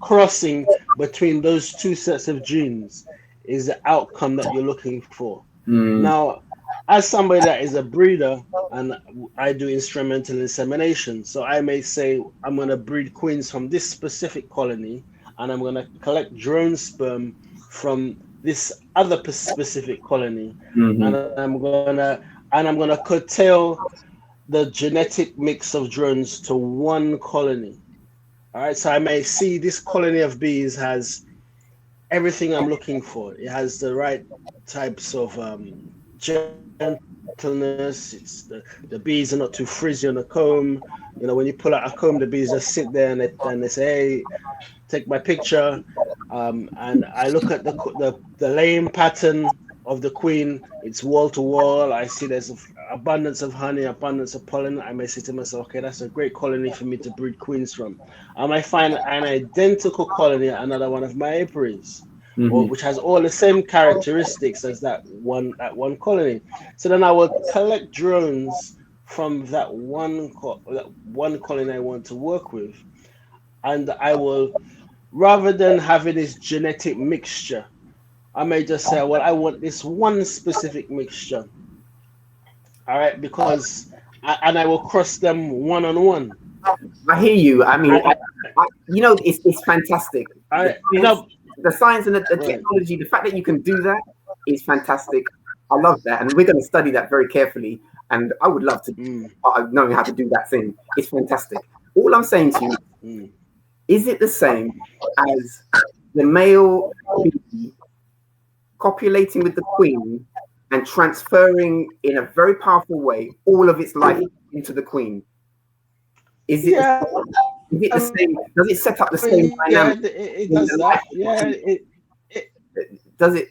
crossing between those two sets of genes is the outcome that you're looking for. Now, as somebody that is a breeder, and I do instrumental insemination, so I may say I'm going to breed queens from this specific colony, and I'm going to collect drone sperm from this other specific colony, and I'm gonna curtail the genetic mix of drones to one colony. All right, so I may see this colony of bees has everything I'm looking for. It has the right types of gentleness. It's the bees are not too frizzy on the comb. You know, when you pull out a comb, the bees just sit there and they say, "Hey, take my picture." And I look at the laying pattern of the queen. It's wall to wall. I see there's abundance of honey, abundance of pollen. I may say to myself, okay, that's a great colony for me to breed queens from. I might find an identical colony at another one of my apiaries, which has all the same characteristics as that one colony. So then I will collect drones from that one colony I want to work with, and I will, rather than having this genetic mixture, I may just say, well, I want this one specific mixture. All right, because I will cross them one on one. I hear you. I mean, it's fantastic. The science and the technology, the fact that you can do that is fantastic. I love that, and we're going to study that very carefully. And I would love to know how to do that thing. It's fantastic. All I'm saying to you, is it the same as the male bee copulating with the queen and transferring in a very powerful way all of its life into the queen? Is it the same? Does it set up the same dynamic? It does that. Yeah. Does it?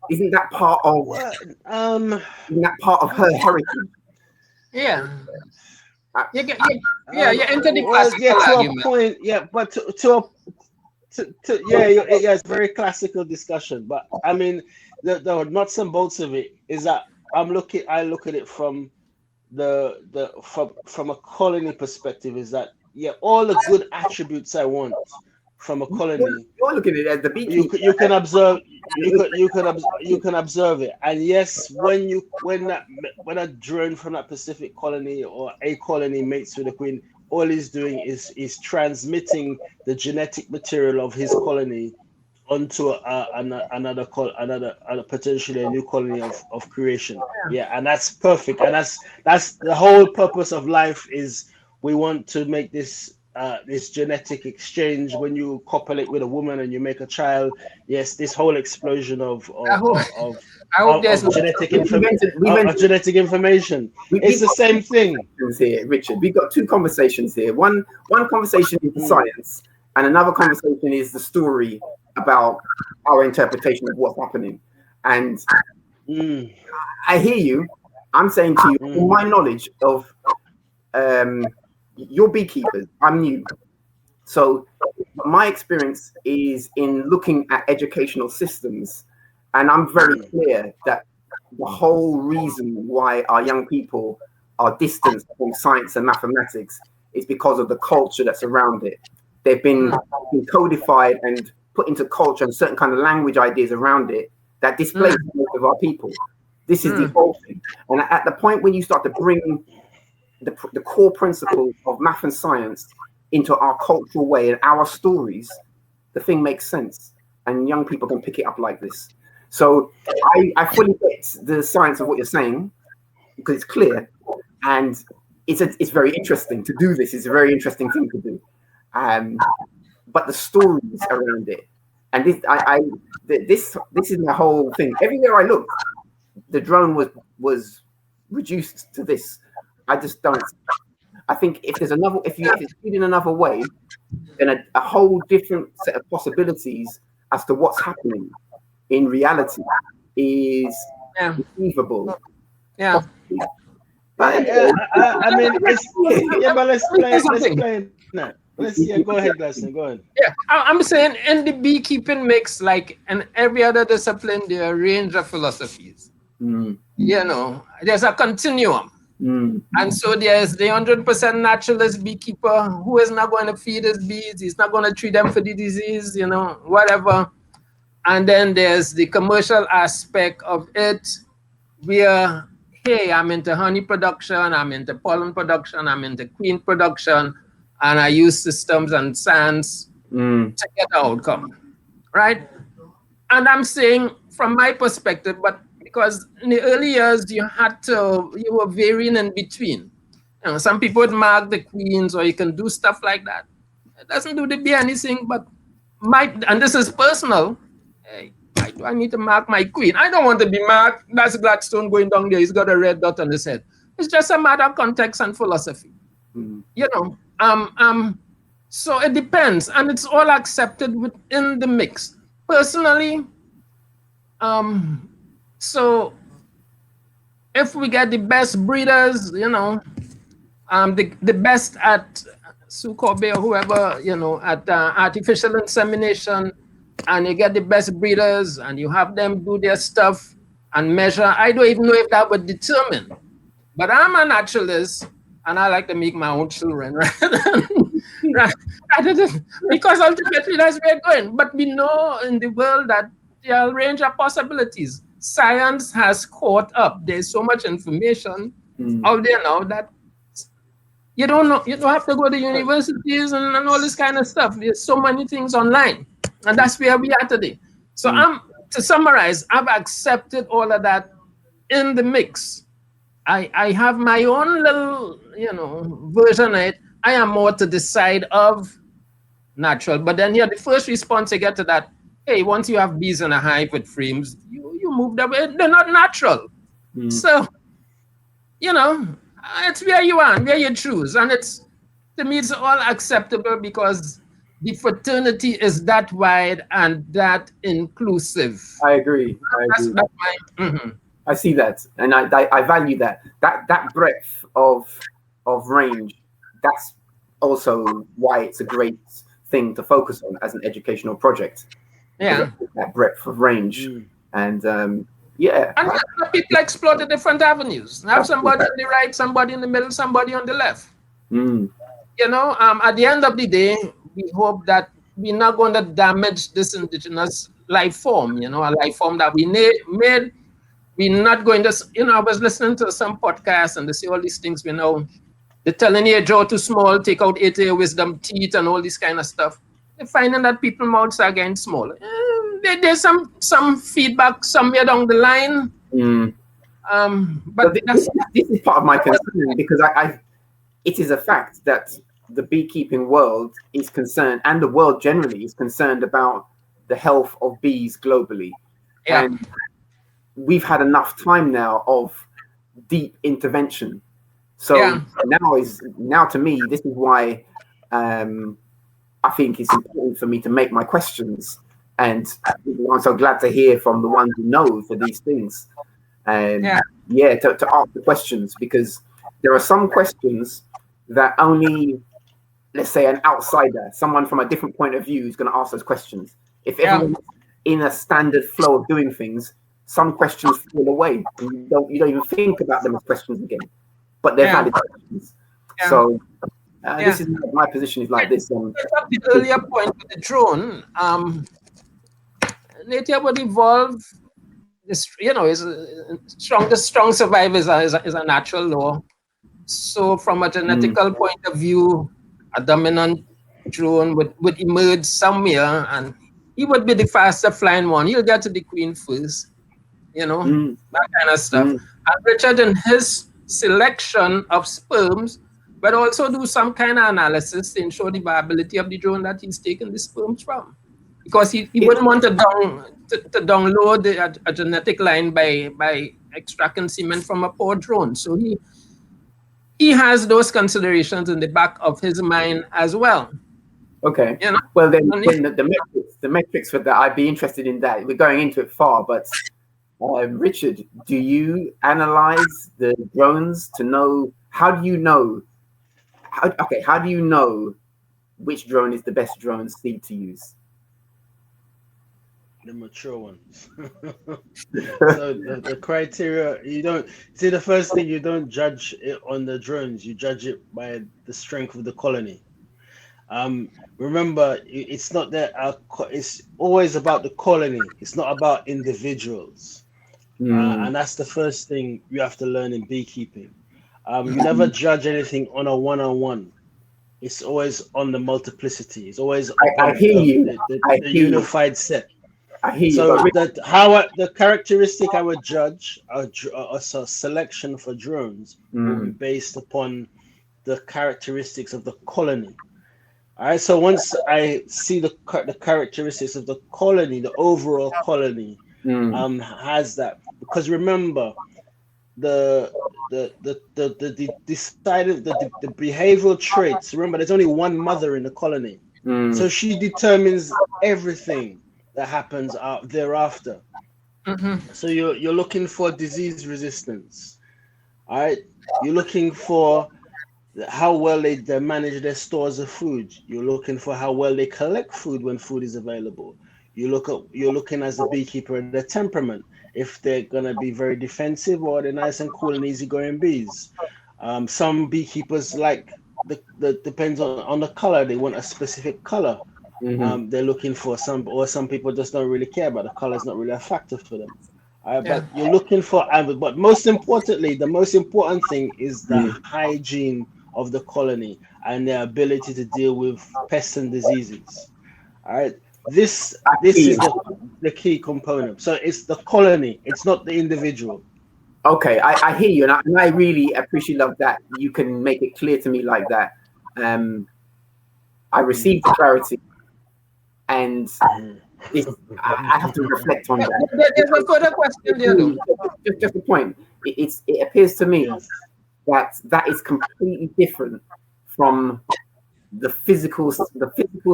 Isn't that part of? Isn't that part of her heritage? Yeah. You enter the classical argument. To a point. Yeah, but it's a very classical discussion. But I mean, the nuts and bolts of it is that I look at it from from a colony perspective. Is that all the good attributes I want from a colony. You're looking at it as the beekeeper. You can observe. You can observe it, and yes, when a drone from that specific colony or a colony mates with a queen, all he's doing is transmitting the genetic material of his colony onto another potentially a new colony of creation. Yeah, and that's perfect, and that's the whole purpose of life. Is we want to make this this genetic exchange when you copulate with a woman and you make a child. Yes, this whole explosion of genetic information. It's the same thing here, Richard. We've got two conversations here. One conversation is the science, and another conversation is the story about our interpretation of what's happening. And I hear you. I'm saying to you, from my knowledge of you're beekeepers, I'm new. So my experience is in looking at educational systems, and I'm very clear that the whole reason why our young people are distanced from science and mathematics is because of the culture that's around it. They've been codified and put into culture and certain kind of language ideas around it that displace most of our people. This is the whole thing. And at the point when you start to bring the core principles of math and science into our cultural way and our stories, the thing makes sense. And young people can pick it up like this. So I fully get the science of what you're saying because it's clear. And it's very interesting to do this. It's a very interesting thing to do. But the stories around it, and this is the whole thing. Everywhere I looked, the drone was reduced to this. I just don't. I think if it's viewed in another way, then a whole different set of possibilities as to what's happening in reality is achievable. Yeah. But let's explain that. Go ahead, Gladstone. Go ahead. Yeah, I'm saying in the beekeeping mix, like in every other discipline, there are a range of philosophies. You know, there's a continuum. And so there's the 100% naturalist beekeeper who is not going to feed his bees. He's not going to treat them for the disease, you know, whatever. And then there's the commercial aspect of it where, hey, I'm into honey production, I'm into pollen production, I'm into queen production, and I use systems and science to get the outcome, right? And I'm saying from my perspective, but because in the early years, you were varying in between. You know, some people would mark the queens or you can do stuff like that. It doesn't do the bee anything, but and this is personal. Hey, why do I need to mark my queen? I don't want to be marked. That's Gladstone going down there. He's got a red dot on his head. It's just a matter of context and philosophy. You know, so it depends, and it's all accepted within the mix. Personally, so if we get the best breeders, you know, the best at Sukobe or whoever, you know, at artificial insemination, and you get the best breeders and you have them do their stuff and measure, I don't even know if that would determine. But I'm a naturalist and I like to make my own children, right? Right. Because ultimately that's where we're going. But we know in the world that there are a range of possibilities. Science has caught up. There's so much information out there now that you don't know. You don't have to go to universities and all this kind of stuff. There's so many things online, and that's where we are today. So to summarize, I've accepted all of that in the mix. I have my own little, you know, version of it. I am more to the side of natural, but then the first response I get to that, hey, once you have bees in a hive with frames, you move them. They're not natural. So, you know, it's where you are, where you choose. And to me, it's all acceptable because the fraternity is that wide and that inclusive. I agree. I see that. And I value that. That breadth of range, that's also why it's a great thing to focus on as an educational project. Yeah, that breadth of range, and and people explore the different avenues. Have somebody on the right, somebody in the middle, somebody on the left. You know, at the end of the day, we hope that we're not going to damage this indigenous life form. You know, a life form that we made. We're not going to. You know, I was listening to some podcasts and they say all these things. We know they're telling you jaw too small, take out 8 of your wisdom teeth, and all this kind of stuff. They're finding that people's mouths are getting smaller. There's some feedback somewhere down the line. But this is part of my concern because it is a fact that the beekeeping world is concerned, and the world generally is concerned about the health of bees globally. Yeah. And we've had enough time now of deep intervention. So now to me, this is why I think it's important for me to make my questions. And I'm so glad to hear from the ones who know for these things. And to ask the questions, because there are some questions that only, let's say, an outsider, someone from a different point of view, is going to ask those questions. If everyone's in a standard flow of doing things, some questions fall away. You don't even think about them as questions again, but they're valid questions. So this is my position is like this. The earlier point with the drone, nature would evolve. Is strong survival is a natural law. So from a genetical point of view, a dominant drone would emerge somewhere, and he would be the faster flying one. He'll get to the queen first, that kind of stuff. And Richard, in his selection of sperms, but also do some kind of analysis to ensure the viability of the drone that he's taken the sperms from. Because he wouldn't want to download a genetic line by extracting semen from a poor drone. So he has those considerations in the back of his mind as well. Okay. Well, then the metrics for that, I'd be interested in that. We're going into it far, but Richard, do you analyze the drones to know? How do you know which drone is the best drone seed to use? The mature ones. So the criteria, you don't see, the first thing, you don't judge it on the drones, you judge it by the strength of the colony. Remember, it's not that it's always about the colony, it's not about individuals. And that's the first thing you have to learn in beekeeping. You never judge anything on a one-on-one. It's always on the multiplicity. It's always the unified set. So the characteristic I would judge a selection for drones will be based upon the characteristics of the colony. All right. So once I see the characteristics of the colony, the overall colony has that, because remember the behavioral traits. Remember, there's only one mother in the colony, so she determines everything that happens thereafter. So you're looking for disease resistance. All right, you're looking for how well they manage their stores of food. You're looking for how well they collect food when food is available. You're looking as a beekeeper at their temperament, if they're gonna be very defensive or they're nice and cool and easygoing bees. Some beekeepers like the depends on the color. They want a specific color. They're looking for some people just don't really care about the color. It's not really a factor for them. But you're looking for, but most importantly, the most important thing is the hygiene of the colony and their ability to deal with pests and diseases. All right, this is the key component. So it's the colony, it's not the individual. Okay, I hear you, and I really appreciate that you can make it clear to me like that. I received clarity, and I have to reflect on that. There's a further question there, though. Just a point. It appears to me that is completely different from the physical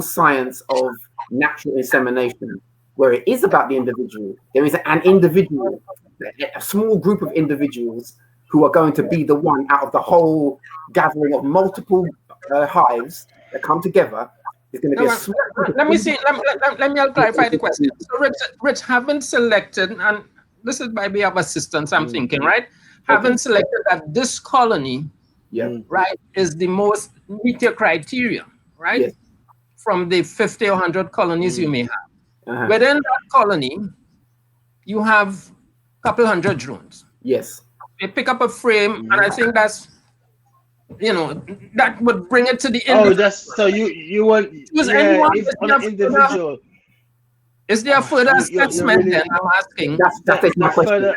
science of natural insemination, where it is about the individual. There is an individual, a small group of individuals who are going to be the one out of the whole gathering of multiple hives that come together. It's going to be a small group. Let me clarify the question. So Rich, haven't selected, and this is by way of assistance, I'm thinking, right? Haven't selected that this colony, right, is the most meet your criteria, right? Yes. From the 50 or 100 colonies you may have. Within that colony, you have a couple hundred drones. Yes. They pick up a frame, and I think that's, that would bring it to the end. Oh, that's so you want an individual. Is there a further assessment then? I'm asking. That's my question.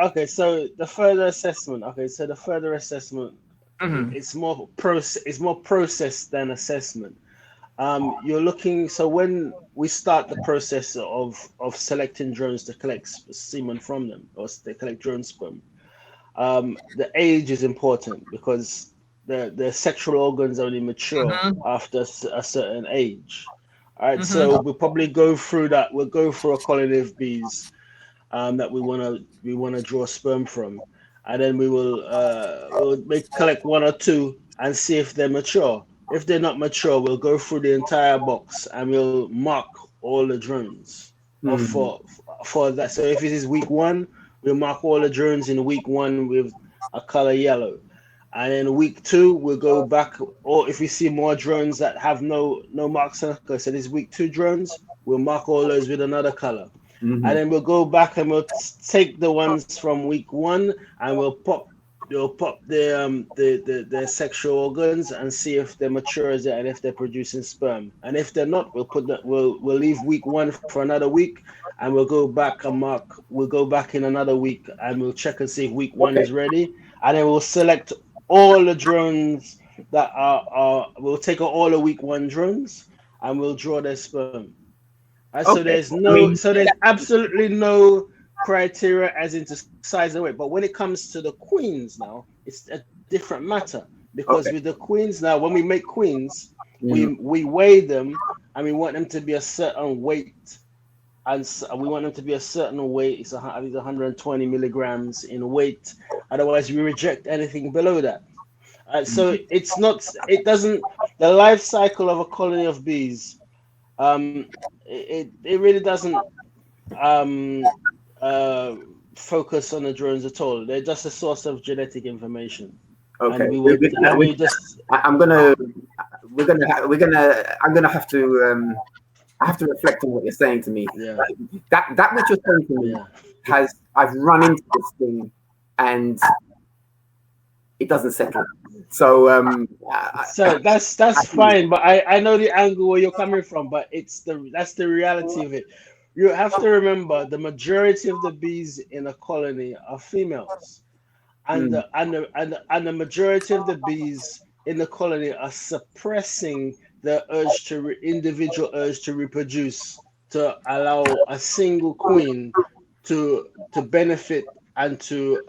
Okay, so the further assessment. Okay, so the further assessment It's more process than assessment. You're looking. So when we start the process of selecting drones to collect semen from them, or to collect drone sperm, the age is important because the sexual organs only mature after a certain age. All right, so we'll probably go through that. We'll go through a colony of bees that we wanna draw sperm from, and then we'll collect one or two and see if they're mature. If they're not mature, we'll go through the entire box and we'll mark all the drones for that. So if it is week 1, we'll mark all the drones in week 1 with a color yellow. And in week 2, we'll go back, or if we see more drones that have no marks on it, so this week 2 drones, we'll mark all those with another color. And then we'll go back and we'll take the ones from week 1 and we'll pop their sexual organs and see if they're mature and if they're producing sperm. And if they're not, we'll leave week 1 for another week and we'll go back and mark. We'll go back in another week and we'll check and see if week 1 is ready. And then we'll select all the drones that we'll take all the week 1 drones and we'll draw their sperm. So there's absolutely no criteria as into size and weight. But when it comes to the queens now, it's a different matter because with the queens now, when we make queens, we weigh them and we want them to be a certain weight. And we want them to be a certain weight. It's 120 milligrams in weight. Otherwise, we reject anything below that. So it's not. It doesn't. The life cycle of a colony of bees. It really doesn't focus on the drones at all. They're just a source of genetic information. Okay. And I have to reflect on what you're saying to me. Yeah. That what you're saying to me I've run into this thing and it doesn't settle. So so that's fine, but I know the angle where you're coming from, but that's the reality of it. You have to remember the majority of the bees in a colony are females, and the majority of the bees in the colony are suppressing the individual urge to reproduce, to allow a single queen to benefit and to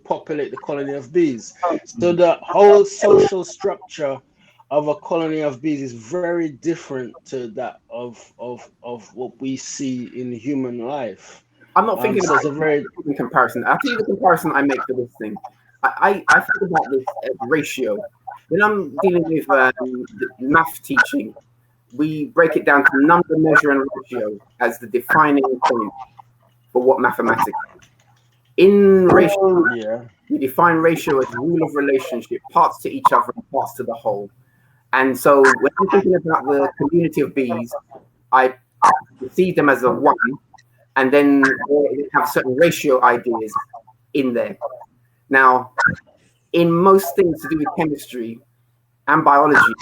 populate the colony of bees. So the whole social structure of a colony of bees is very different to that of what we see in human life. I'm not thinking about a very comparison. I'll tell you the comparison I make for this thing. I think about this ratio. When I'm dealing with math teaching, we break it down to number, measure, and ratio as the defining point for what mathematics is. In ratio, we define ratio as rule of relationship, parts to each other and parts to the whole. And so when I'm thinking about the community of bees, I see them as a 1, and then they have certain ratio ideas in there. Now, in most things to do with chemistry and biology,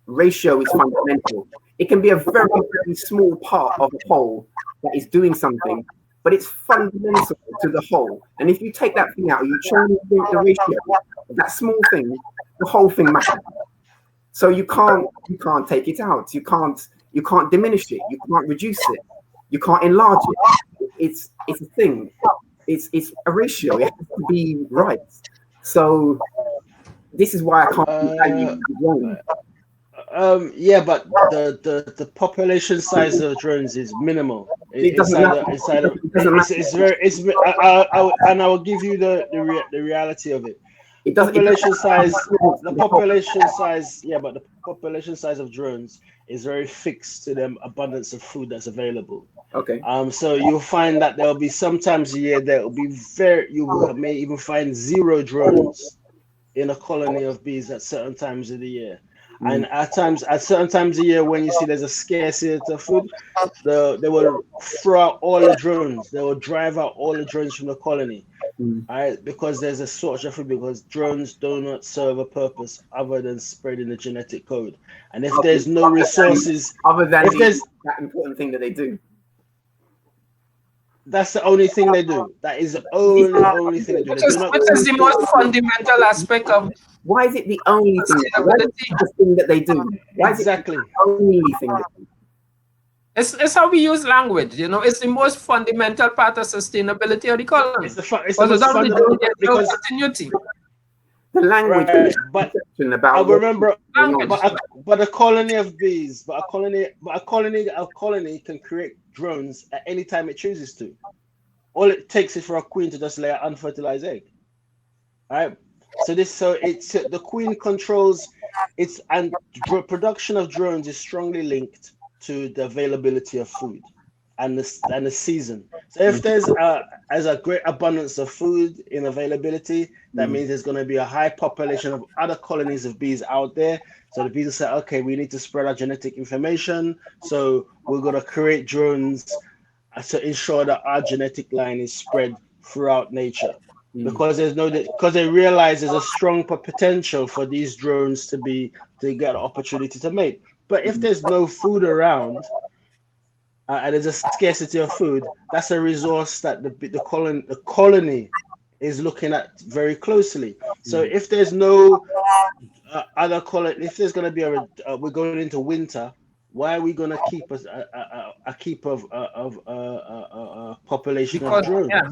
ratio is fundamental. It can be a very, very small part of a whole that is doing something, but it's fundamental to the whole. And if you take that thing out, you change the ratio of that small thing, the whole thing matters. So you can't take it out. You can't diminish it. You can't reduce it. You can't enlarge it. It's a thing. It's a ratio. It has to be right. So this is why I can't value wrong. But the population size of drones is minimal. I will give you the reality of it. The population size of drones is very fixed to the abundance of food that's available. Okay. So you'll find that there'll be sometimes a year there will be you may even find 0 drones in a colony of bees at certain times of the year. And at certain times of year, when you see there's a scarcity of food, they will throw out all the drones. They will drive out all the drones from the colony, right? Because there's a shortage of food. Because drones do not serve a purpose other than spreading the genetic code. And if there's no resources, other than that important thing that they do, That's the only thing they do. That is the only thing they do. Which is the most fundamental aspect of Why is it the only thing? Why is it the thing that they do? Why exactly is it the only thing they do? It's how we use language, you know. It's the most fundamental part of sustainability of the colony. It's the most fundamental because continuity. The language, right, but about I remember, language. but a colony of bees, a colony can create drones at any time it chooses to. All it takes is for a queen to just lay an unfertilized egg. All right. So it's the queen controls its, and production of drones is strongly linked to the availability of food and the season. So if there's a great abundance of food in availability, that means there's going to be a high population of other colonies of bees out there. So the bees will say, okay, we need to spread our genetic information. So we're going to create drones to ensure that our genetic line is spread throughout nature. Because they realize there's a strong potential for these drones to get an opportunity to mate. But if there's no food around, and there's a scarcity of food, that's a resource that the colony is looking at very closely. So if there's no other colony, if there's going to be we're going into winter, why are we going to keep a population of drones? Yeah.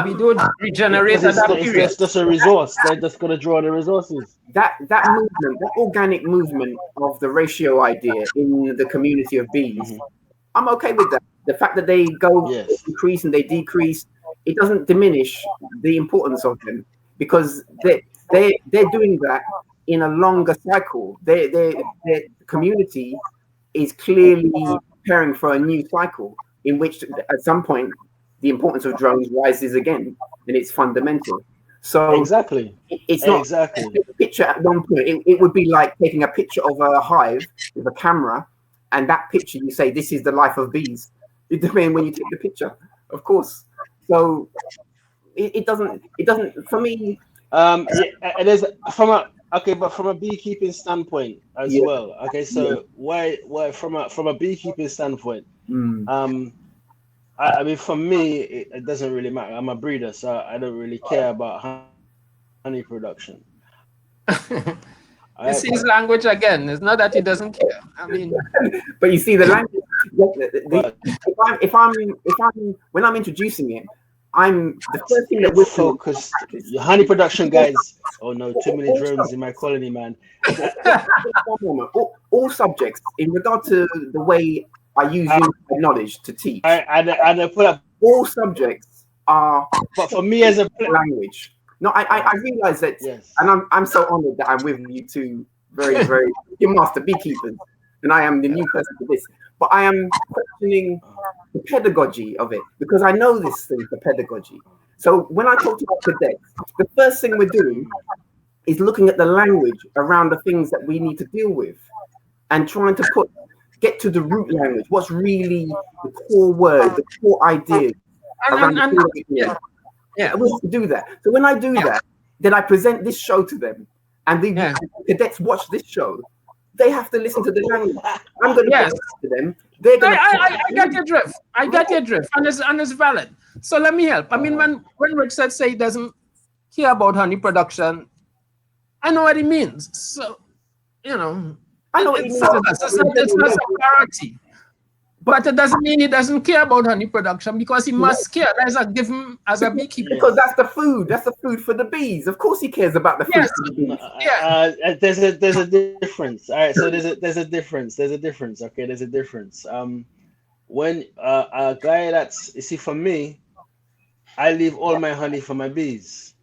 We don't regenerate at that period. It's just a resource. They're just going to draw the resources. That movement, that organic movement of the ratio idea in the community of bees, I'm okay with that. The fact that they go increase and they decrease, it doesn't diminish the importance of them, because they're doing that in a longer cycle. Their community is clearly preparing for a new cycle in which at some point the importance of drones rises again, and it's fundamental. So exactly, it's not exactly a picture at one point. It would be like taking a picture of a hive with a camera, and that picture you say this is the life of bees. It depends when you take the picture, of course. So it doesn't for me. It is from a beekeeping standpoint as well. Okay, so why from a beekeeping standpoint? I mean, for me, it doesn't really matter. I'm a breeder, so I don't really care about honey production. You see his language again. It's not that he doesn't care. I mean, but you see the language. If I'm when I'm introducing it, I'm the first thing that we're focused. Your honey production, guys. Oh no, too many drones in my colony, man. all subjects in regard to the way I use knowledge to teach. And put up all subjects are. But for me as a language, no, I realize that, and I'm so honored that I'm with you two, very very master beekeepers, and I am the new person for this. But I am questioning the pedagogy of it, because I know this thing for pedagogy. So when I talk to our cadets, the first thing we're doing is looking at the language around the things that we need to deal with, and trying to get to the root language. What's really the core word, the core ideas around the we have to do that. So when I do that, then I present this show to them, and the cadets watch this show. They have to listen to the language. I'm going to to them. They're going I get your drift. I get your drift, and it's valid. So let me help. I mean, when Richard say he doesn't care about honey production, I know what he means. So, you know, I know what he means. It's not a priority. But it doesn't mean he doesn't care about honey production, because he must care. That's a given as a beekeeper. Because that's the food. That's the food for the bees. Of course, he cares about the food for the bees. There's a difference. All right, so there's a difference. Okay, there's a difference. When a guy for me, I leave all my honey for my bees,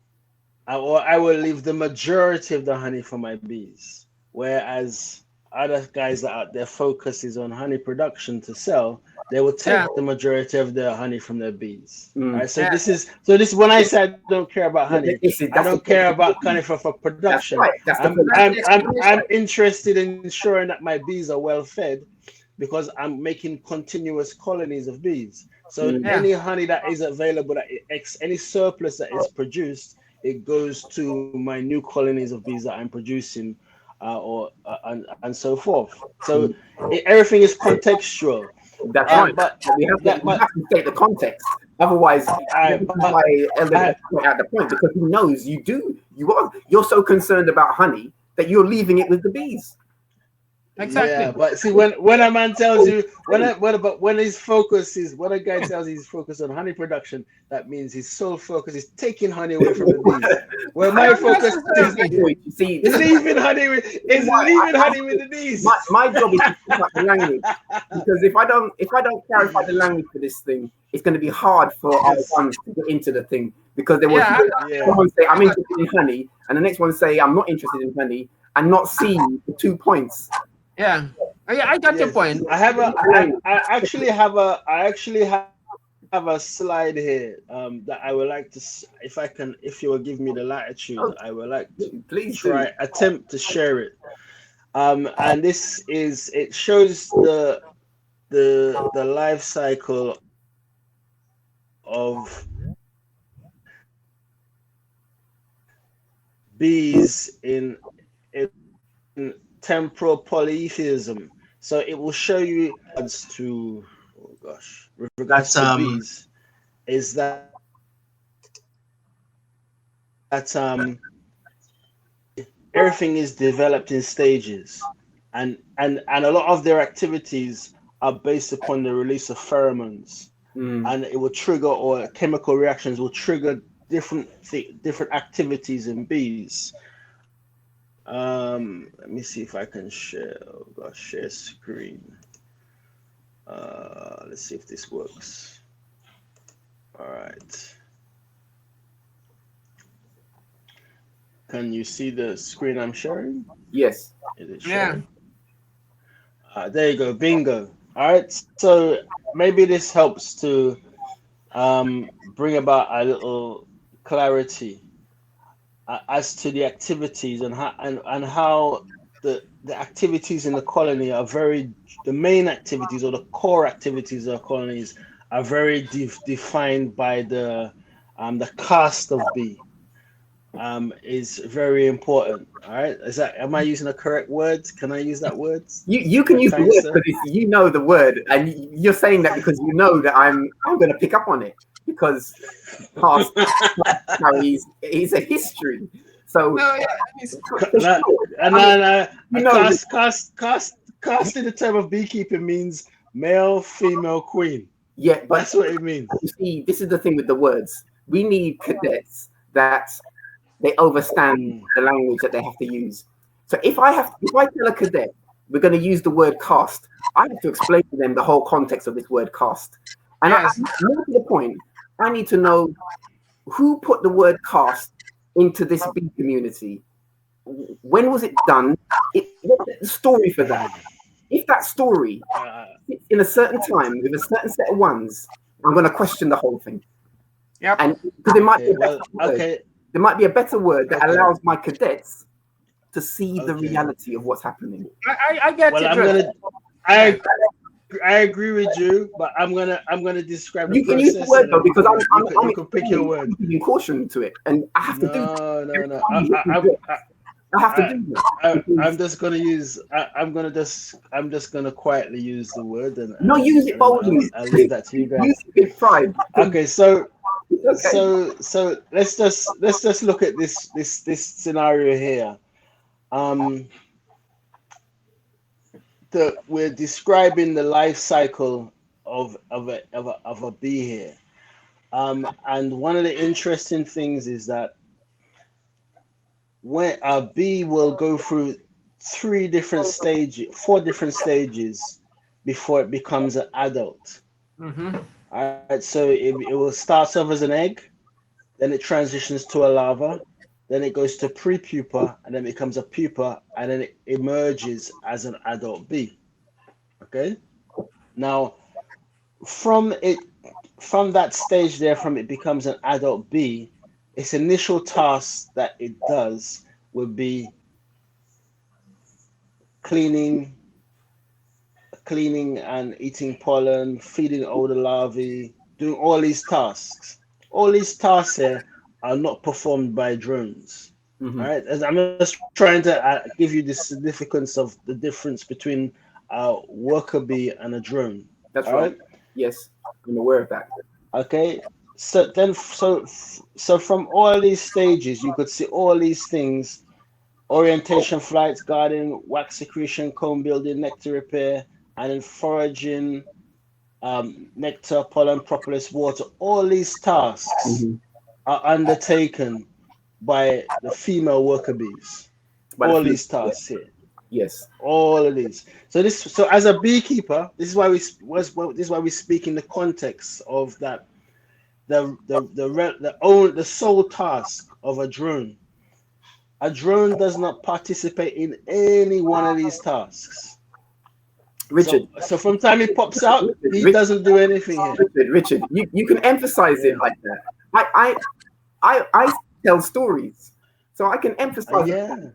or I will leave the majority of the honey for my bees, whereas other guys that out there focus is on honey production to sell, they will take the majority of their honey from their bees. Right? So this is when I say I don't care about honey, I don't care about honey for production. I'm interested in ensuring that my bees are well fed, because I'm making continuous colonies of bees. So any honey that is available, any surplus that is produced, it goes to my new colonies of bees that I'm producing. And so forth. So everything is contextual. That's right. But we have to state the context. Otherwise, this is why Elder point out the point, because he knows you're so concerned about honey that you're leaving it with the bees. Exactly. Yeah, but see, when a man tells you when his focus is, when a guy tells you he's focused on honey production, that means his sole focus is taking honey away from the bees. Well, my focus is leaving honey with the bees. My job is to pick up the language, because if I don't clarify the language for this thing, it's going to be hard for our ones to get into the thing, because there was someone say I'm interested in honey, and the next one say I'm not interested in honey, and not see the 2 points. Yeah, I got your point. I actually have a slide here that I would like to, if you will give me the latitude, I would like to attempt to share it. And it shows the life cycle of bees in temporal polytheism. So it will show you with regards to bees, is that everything is developed in stages, and a lot of their activities are based upon the release of pheromones, and it will trigger, or chemical reactions will trigger different activities in bees. Let me see if I can share. Share screen. Let's see if this works. All right. Can you see the screen I'm sharing? Yes. Is it sharing? Yeah. There you go. Bingo. All right. So maybe this helps to bring about a little clarity as to the activities and how the activities in the colony are the main activities, or the core activities of colonies, are very defined by the caste of bee. Is very important. All right. Am I using the correct words? Can I use that word? You can use the word, because you know the word, and you're saying that because you know that I'm going to pick up on it, because past carries is a history. So cast in the term of beekeeping means male, female, queen. Yeah, but that's what it means. You see, this is the thing with the words. We need cadets that they understand the language that they have to use. So if I tell a cadet we're going to use the word cast, I have to explain to them the whole context of this word cast. And more to the point, I need to know who put the word cast into this bee community. When was it done? What's the story for that? If that story fits in a certain time with a certain set of ones, I'm going to question the whole thing. Yeah, and because there might be a better word that allows my cadets to see the reality of what's happening. I get it. I agree with you, but I'm gonna describe the process. You can use the word though, because I'm pick your word. Giving caution to it, and I have to do. No. I have to do that. I'm just gonna use. I'm just gonna quietly use the word, and use it boldly. I'll leave that to you guys. Use it with pride. Okay, so let's just look at this scenario here. We're describing the life cycle of a bee here, and one of the interesting things is that when a bee will go through 4 different stages before it becomes an adult. Mm-hmm. All right, so it will start off as an egg, then it transitions to a larva, then it goes to pre-pupa, and then it becomes a pupa, and then it emerges as an adult bee. Okay. Now, from that stage there, from it becomes an adult bee, its initial task that it does would be cleaning and eating pollen, feeding older larvae, doing all these tasks. All these tasks here are not performed by drones. Mm-hmm. All right, as I'm just trying to give you the significance of the difference between a worker bee and a drone. That's All right. Yes, I'm aware of that. Okay. So then, so from all these stages, you could see all these things: orientation, flights, guarding, wax secretion, comb building, nectar repair, and then foraging, nectar, pollen, propolis, water. All these tasks Mm-hmm. are undertaken by the female worker bees. All these tasks here. Yes. All of these. So as a beekeeper, this is why we speak in the context of that the sole task of a drone. A drone does not participate in any one of these tasks. Richard. So from time he pops out, he doesn't do anything here. Richard, you can emphasize it like that. I tell stories, so I can emphasize it.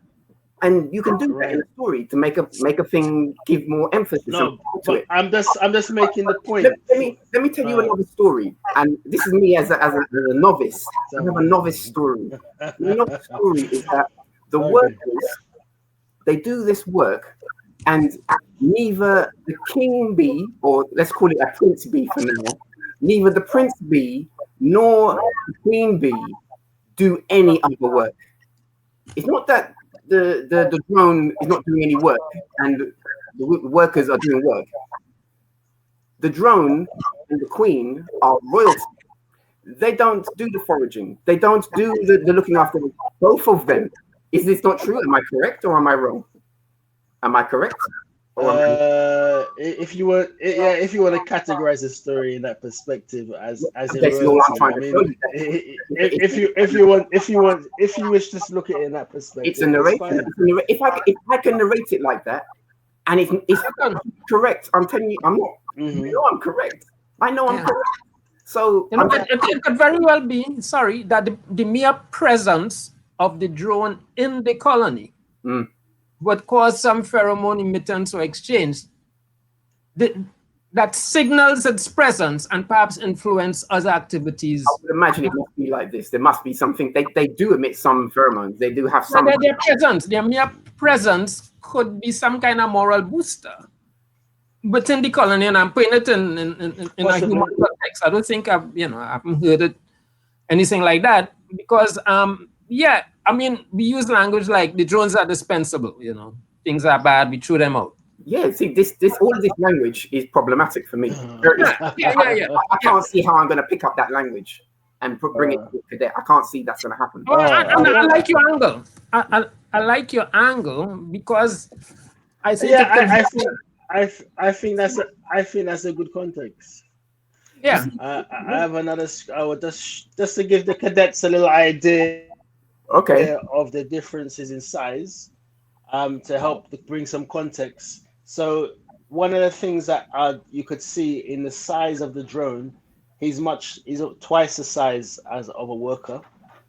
And you can do that in a story to make a thing give more emphasis. No, to it. I'm just making the point. Let me tell you another story, and this is me as a novice. I have a novice story. The novice story is that the workers, they do this work, and neither the king bee, or let's call it a prince bee for now, neither the prince bee nor the queen bee do any other work. It's not that the drone is not doing any work and the workers are doing work. The drone and the queen are royalty. They don't do the foraging. They don't do the looking after both of them. Is this not true? Am I correct or am I wrong? Am I correct? If you want to categorize the story in that perspective as that's all I'm trying to tell you. If you wish to look at it in that perspective, it's a narration. If I can narrate it like that, and it's correct, I'm telling you, I'm not. Mm-hmm. You know, I'm correct. I know I'm correct. So it could very well be that the mere presence of the drone in the colony would cause some pheromone emittance or exchange that signals its presence and perhaps influence other activities. I would imagine it must be like this. There must be something. They do emit some pheromones. They do have some. Their mere presence could be some kind of moral booster within the colony, and I'm putting it in a human context. I don't think I haven't heard it anything like that because we use language like the drones are dispensable, things are bad, we threw them out. Yeah, see, all of this language is problematic for me. I can't see how I'm going to pick up that language and bring it to cadet. I can't see that's going to happen. I like your angle. I like your angle because I think I think that's a good context. Yeah. I have another. I would just to give the cadets a little idea. Okay. Of the differences in size, to help bring some context. So one of the things that you could see in the size of the drone, he's twice the size as of a worker.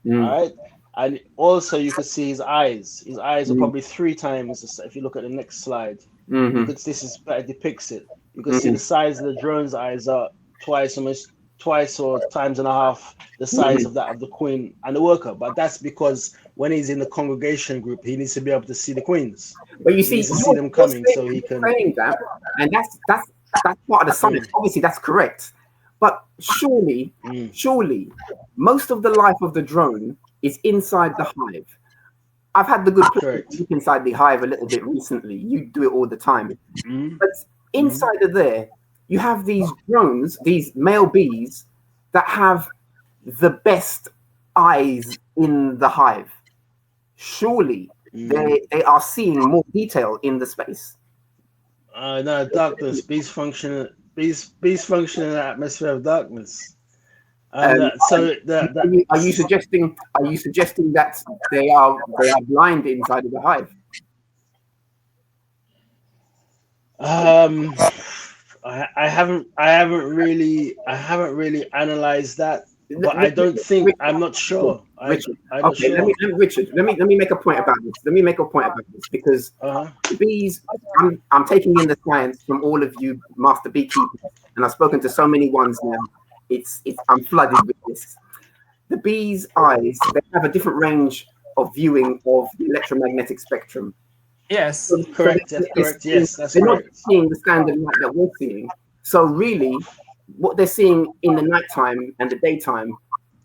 All right, and also you could see his eyes. His eyes are probably 3 times. If you look at the next slide, this is better depicts it. You can see the size of the drone's eyes are twice or times and a half the size of that of the queen and the worker. But that's because when he's in the congregation group, he needs to be able to see the queens. But you see, to see them coming, so he can. Saying that, and that's part of the science. Obviously, that's correct. But surely, most of the life of the drone is inside the hive. I've had the good pleasure to look inside the hive a little bit recently. You do it all the time, but inside of there, you have these drones, these male bees that have the best eyes in the hive. Surely they are seeing more detail in the space. No, darkness. Bees function in an atmosphere of darkness. Are you suggesting that they are blind inside of the hive? I haven't really analyzed that, but I don't think I'm not sure. Richard, let me make a point about this. Because the bees, I'm taking in the science from all of you master beekeepers, and I've spoken to so many ones now. I'm flooded with this. The bees' eyes, they have a different range of viewing of the electromagnetic spectrum. Yes, correct. Yes, that's they're correct. not seeing the standard light that we're seeing. So really, what they're seeing in the nighttime and the daytime,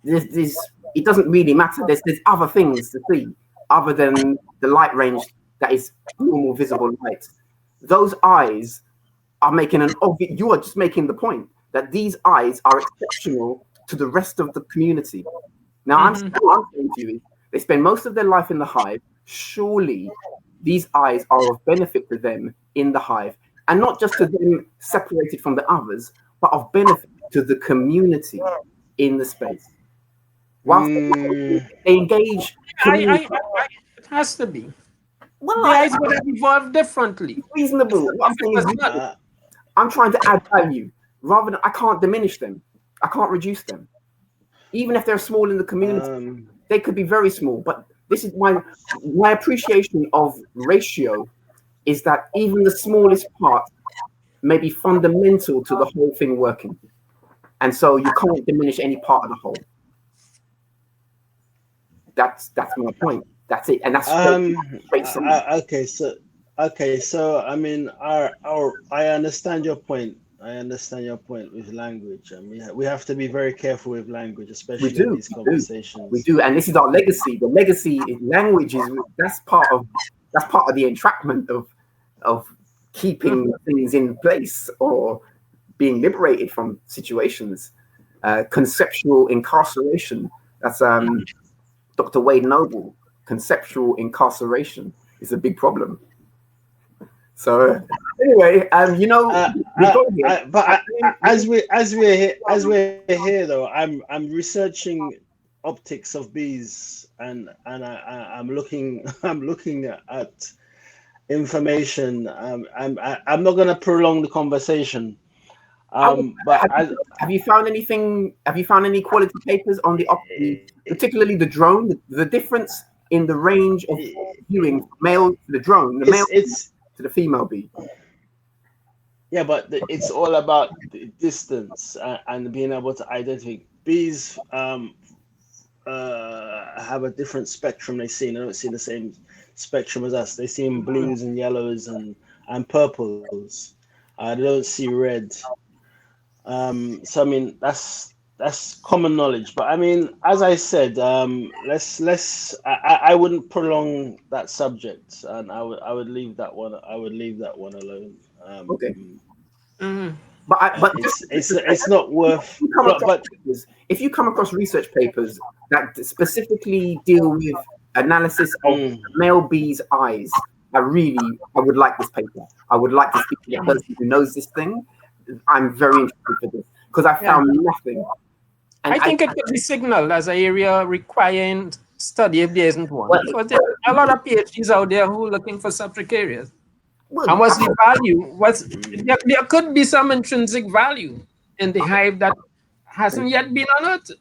it doesn't really matter. There's other things to see other than the light range that is normal visible light. Those eyes are making an obvious. You are just making the point that these eyes are exceptional to the rest of the community. Now, I'm saying to you is they spend most of their life in the hive. Surely, these eyes are of benefit to them in the hive, and not just to them separated from the others, but of benefit to the community in the space. Whilst they engage, it has to be. well, The eyes would have evolved differently. Reasonable. What I'm saying is, I'm trying to add value rather than I can't diminish them. I can't reduce them. Even if they're small in the community, they could be very small. But this is my appreciation of ratio is that even the smallest part may be fundamental to the whole thing working. And so you can't diminish any part of the whole. That's my point. That's it. And that's okay. So I mean, I understand your point. I understand your point with language. I mean, we have to be very careful with language, especially in these conversations. We do, and this is our legacy. The legacy is language. That's part of the entrapment of keeping things in place or being liberated from situations. Conceptual incarceration. That's Dr. Wade Noble. Conceptual incarceration is a big problem. So anyway, as we're here though, I'm researching optics of bees, and I'm looking at information. I'm not going to prolong the conversation. But have you found anything? Have you found any quality papers on the optics, particularly the drone? The difference in the range of viewing male to the drone, the male to the female bee. Yeah, but it's all about the distance and being able to identify. Bees have a different spectrum they see. They don't see the same spectrum as us. They see blues and yellows and purples. They don't see red. So I mean that's common knowledge. But I mean, as I said, I wouldn't prolong that subject, and I would leave that one. I would leave that one alone. Okay. But it's not worth. But if you come across research papers that specifically deal with analysis of male bees' eyes, I would like this paper. I would like to speak to the person who knows this thing. I'm very interested for this because I found nothing. And I think it could be signaled as an area requiring study if there isn't one. Because there are a lot of PhDs out there who are looking for subject areas. And what's the value? There could be some intrinsic value in the hive that hasn't yet been unearthed.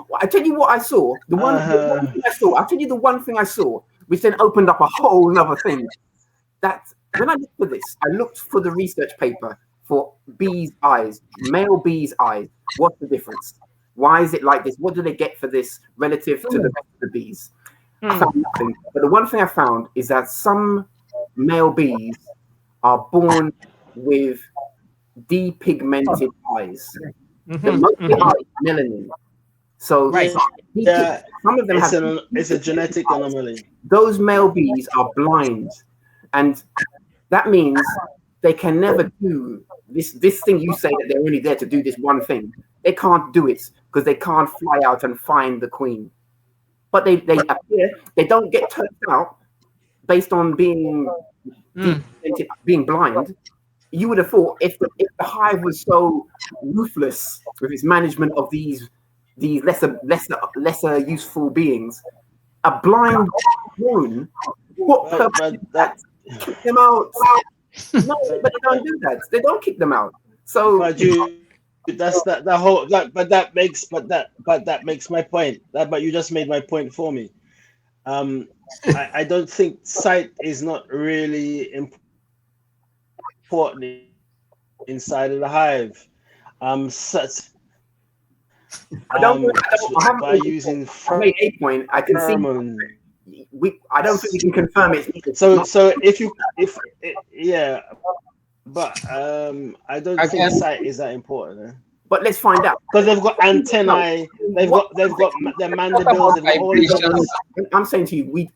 Well, I tell you what I saw. The one thing I saw. I'll tell you the one thing I saw, which then opened up a whole other thing. That when I looked for this, I looked for the research paper for bees' eyes, male bees' eyes. What's the difference? Why is it like this? What do they get for this relative to the rest of the bees? I found nothing. But the one thing I found is that some male bees are born with depigmented eyes. The mostly are melanin. So some of them it's a genetic anomaly. Those male bees are blind, and that means they can never do this thing you say that they're only there to do this one thing. They can't do it because they can't fly out and find the queen. But they appear, they don't get turned out based on being blind. You would have thought if the hive was so ruthless with its management of these lesser useful beings, a blind drone, what purpose that kick them out? No, but they don't do that. They don't kick them out. So but that makes my point. But you just made my point for me. I don't think sight is not really important inside of the hive. By using made a point. I can pheromone. I don't think we can confirm it. So if I don't think sight is that important. Eh? But let's find out. Because they've got antennae, they've got their mandibles, they've got all these others. I'm saying to you, we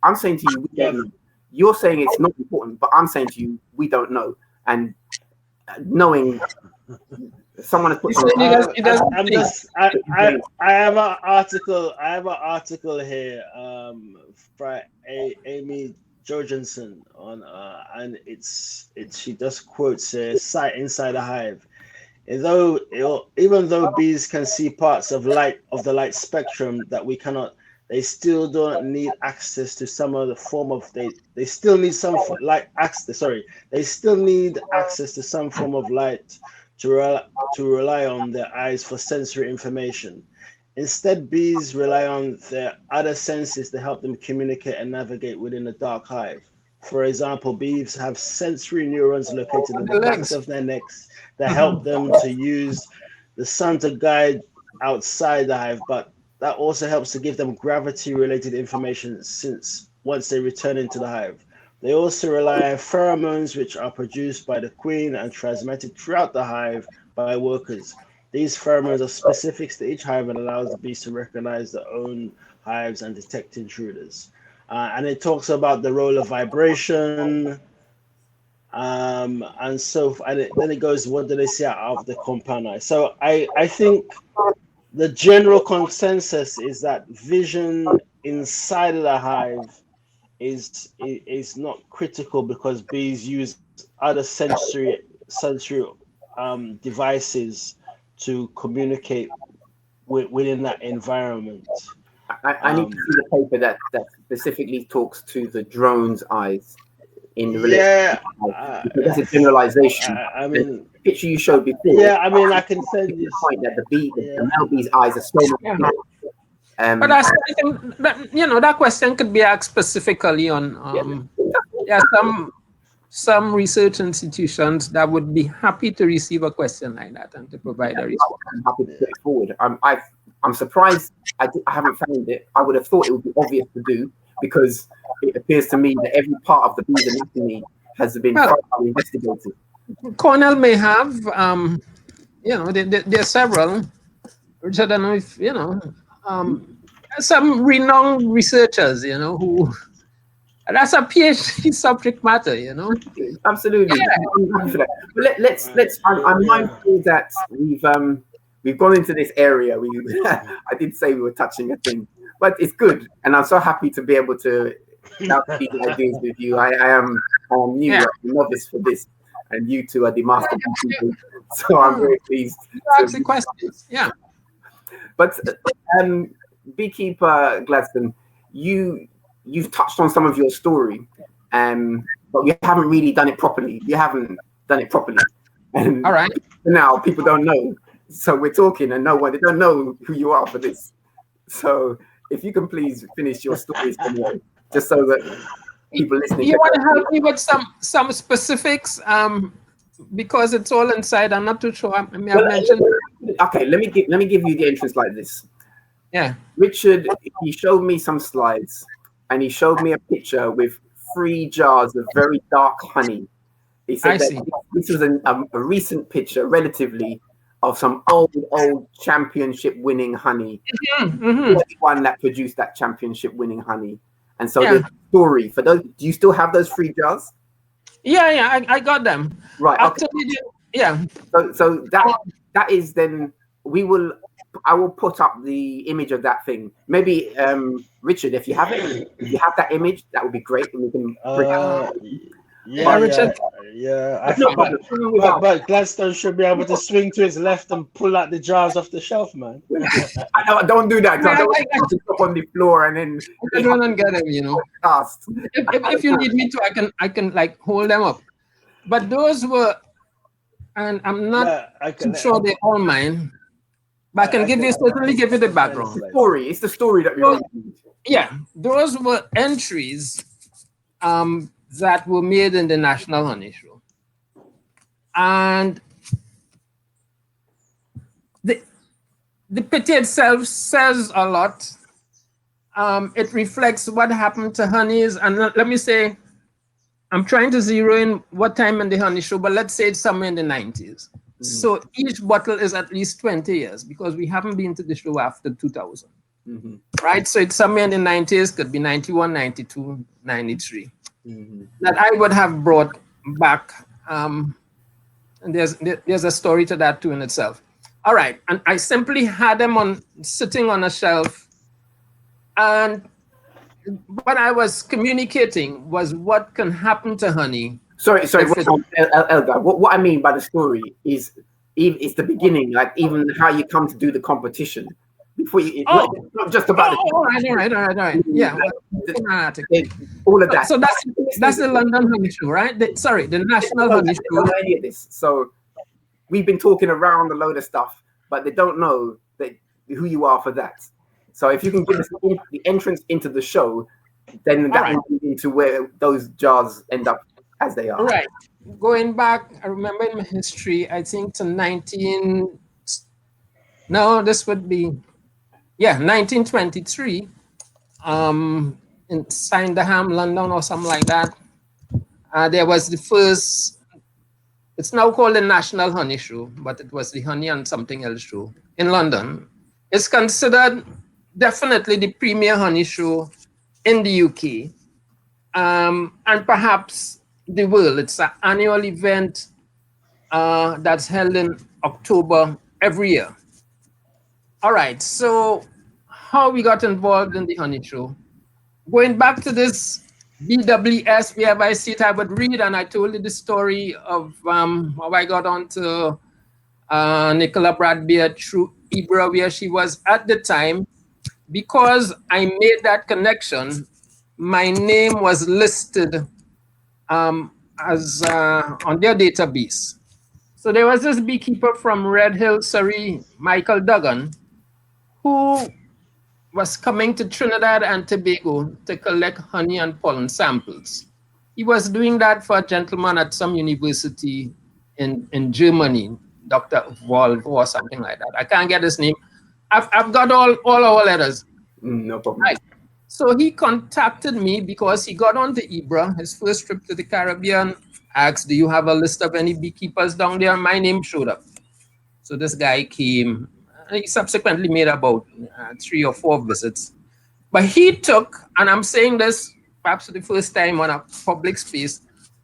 don't know. You're saying it's not important, but I'm saying to you, we don't know. And knowing someone has put I have an article here by Amy Jorgensen on and she just quotes sight inside a hive. Even though bees can see parts of the light spectrum that we cannot, they still don't need access to some other form of they still need some light access. Sorry, they still need access to some form of light to rely on their eyes for sensory information. Instead, bees rely on their other senses to help them communicate and navigate within a dark hive. For example, bees have sensory neurons located in the backs of their necks that help them to use the sun to guide outside the hive, but that also helps to give them gravity-related information since once they return into the hive. They also rely on pheromones, which are produced by the queen and transmitted throughout the hive by workers. These pheromones are specific to each hive and allows the bees to recognize their own hives and detect intruders. And it talks about the role of vibration, then it goes, what do they see out of the compound eye? So I think the general consensus is that vision inside of the hive is not critical because bees use other sensory devices to communicate within that environment. I need to see the paper that specifically talks to the drone's eyes in relation. Because that's a generalization. I mean, the picture you showed before. Yeah, I mean, I can send you the point that the male bee's eyes are so much bigger. But I think that, that question could be asked specifically on some research institutions that would be happy to receive a question like that and to provide a response. I'm happy to put it forward. I'm surprised I haven't found it. I would have thought it would be obvious to do because it appears to me that every part of the bee's anatomy has been thoroughly investigated. Cornell may have, there are several. Which I don't know if, some renowned researchers, who, that's a PhD subject matter, Absolutely. Yeah. I'm happy for that. But I'm mindful that we've gone into this area. I did say we were touching a thing, but it's good. And I'm so happy to be able to bounce these ideas with you. I am new, a novice for this. And you two are the master people. So I'm very pleased. Ask the questions. Yeah. But Beekeeper Gladstone, you've touched on some of your story, but you haven't really done it properly. And all right. Now people don't know. So we're talking and they don't know who you are for this. So if you can please finish your stories anyway, just so that people listening. You want to help me with some specifics? Because it's all inside. I'm not too sure. I may have mentioned. Okay, let me give you the entrance like this. Yeah. Richard, he showed me some slides, and he showed me a picture with 3 jars of very dark honey. He said this was a recent picture, relatively, of some old championship-winning honey. The one that produced that championship-winning honey. And so the story for those. Do you still have those 3 jars? Yeah, I got them. Right. Okay. Yeah. So that is then I will put up the image of that thing. Maybe Richard, if you have that image, that would be great, and we can bring Richard. But Gladstone should be able to swing to his left and pull out the jars off the shelf, man. I don't do that. I don't want to stop on the floor and then run and get them. Cast. If you need me to, I can like hold them up. But those were, and I'm not sure they're all mine. But I can certainly give you the background. It's the story that we want. Yeah, those were entries that were made in the National Honey Show. And the picture itself says a lot. It reflects what happened to honeys. And let me say, I'm trying to zero in what time in the honey show, but let's say it's somewhere in the 90s. So each bottle is at least 20 years because we haven't been to the show after 2000. Right? So it's somewhere in the 90s, could be 91, 92, 93. That I would have brought back. And there's a story to that too in itself. All right. And I simply had them sitting on a shelf. And what I was communicating was what can happen to honey. Sorry, Elgar. What I mean by the story is it's the beginning, like even how you come to do the competition. Before you, it's not just about all right. Yeah, all of that. So that's the London Honey Show, right? The National Honey Show. Don't know any of this. So we've been talking around a load of stuff, but they don't know who you are for that. So if you can give us the entrance into the show, then that will lead into where those jars end up as they are. Right. Going back, I remember in my history, I think to 1923, in Sydenham, London, or something like that. There was the first, it's now called the National Honey Show, but it was the Honey and Something Else Show in London. It's considered definitely the premier honey show in the UK, and perhaps the world. It's an annual event that's held in October every year. All right, so how we got involved in the honey show. Going back to this BWS, wherever I see it, I would read, and I told you the story of how I got onto Nicola Bradbeer through Ibra, where she was at the time. Because I made that connection, my name was listed as on their database. So there was this beekeeper from Red Hill, Surrey, Michael Duggan, who was coming to Trinidad and Tobago to collect honey and pollen samples. He was doing that for a gentleman at some university in Germany, Dr. Wolf or something like that. I can't get his name. I've got all our letters. No problem. Right. So he contacted me because he got on to Ibra, his first trip to the Caribbean, asked, do you have a list of any beekeepers down there? My name showed up. So this guy came. He subsequently made about 3 or 4 visits. But he took, and I'm saying this perhaps for the first time on a public space,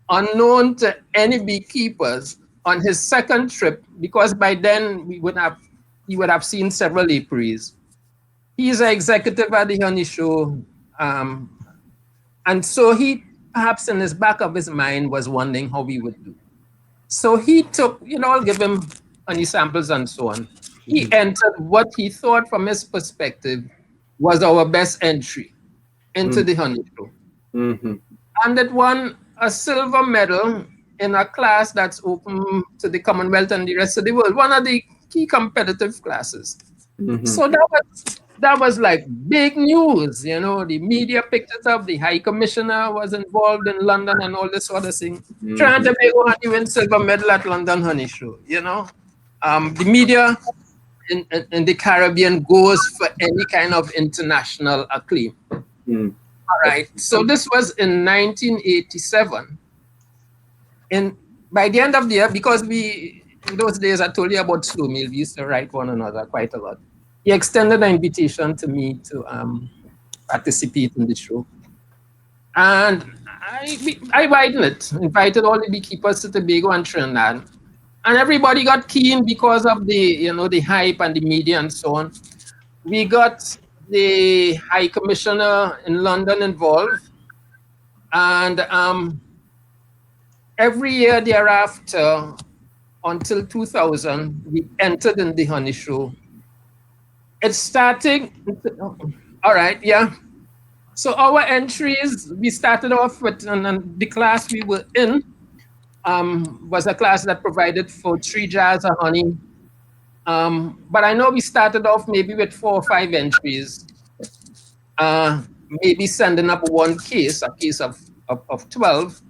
unknown to any beekeepers, on his second trip, because by then he would have seen several apiaries. He's an executive at the honey show. And so he, perhaps in his back of his mind, was wondering how we would do. So he took, I'll give him honey samples and so on. He entered what he thought from his perspective was our best entry into the honey show. And it won a silver medal in a class that's open to the Commonwealth and the rest of the world, one of the key competitive classes. So that was like big news, the media picked it up, the High Commissioner was involved in London and all this sort of thing. Trinidad Tobago honey win silver medal at London Honey Show, The media in the Caribbean goes for any kind of international acclaim. All right, so this was in 1987. And by the end of the year, because in those days, I told you about slow mail, we used to write one another quite a lot. He extended an invitation to me to participate in the show. And I widened it, invited all the beekeepers to Tobago and Trinidad. And everybody got keen because of the, the hype and the media and so on. We got the High Commissioner in London involved. And every year thereafter, until 2000, we entered in the honey show. It's starting, all right, yeah. So our entries, we started off with, and the class we were in was a class that provided for 3 jars of honey. But I know we started off maybe with 4 or 5 entries, maybe sending up a case of 12.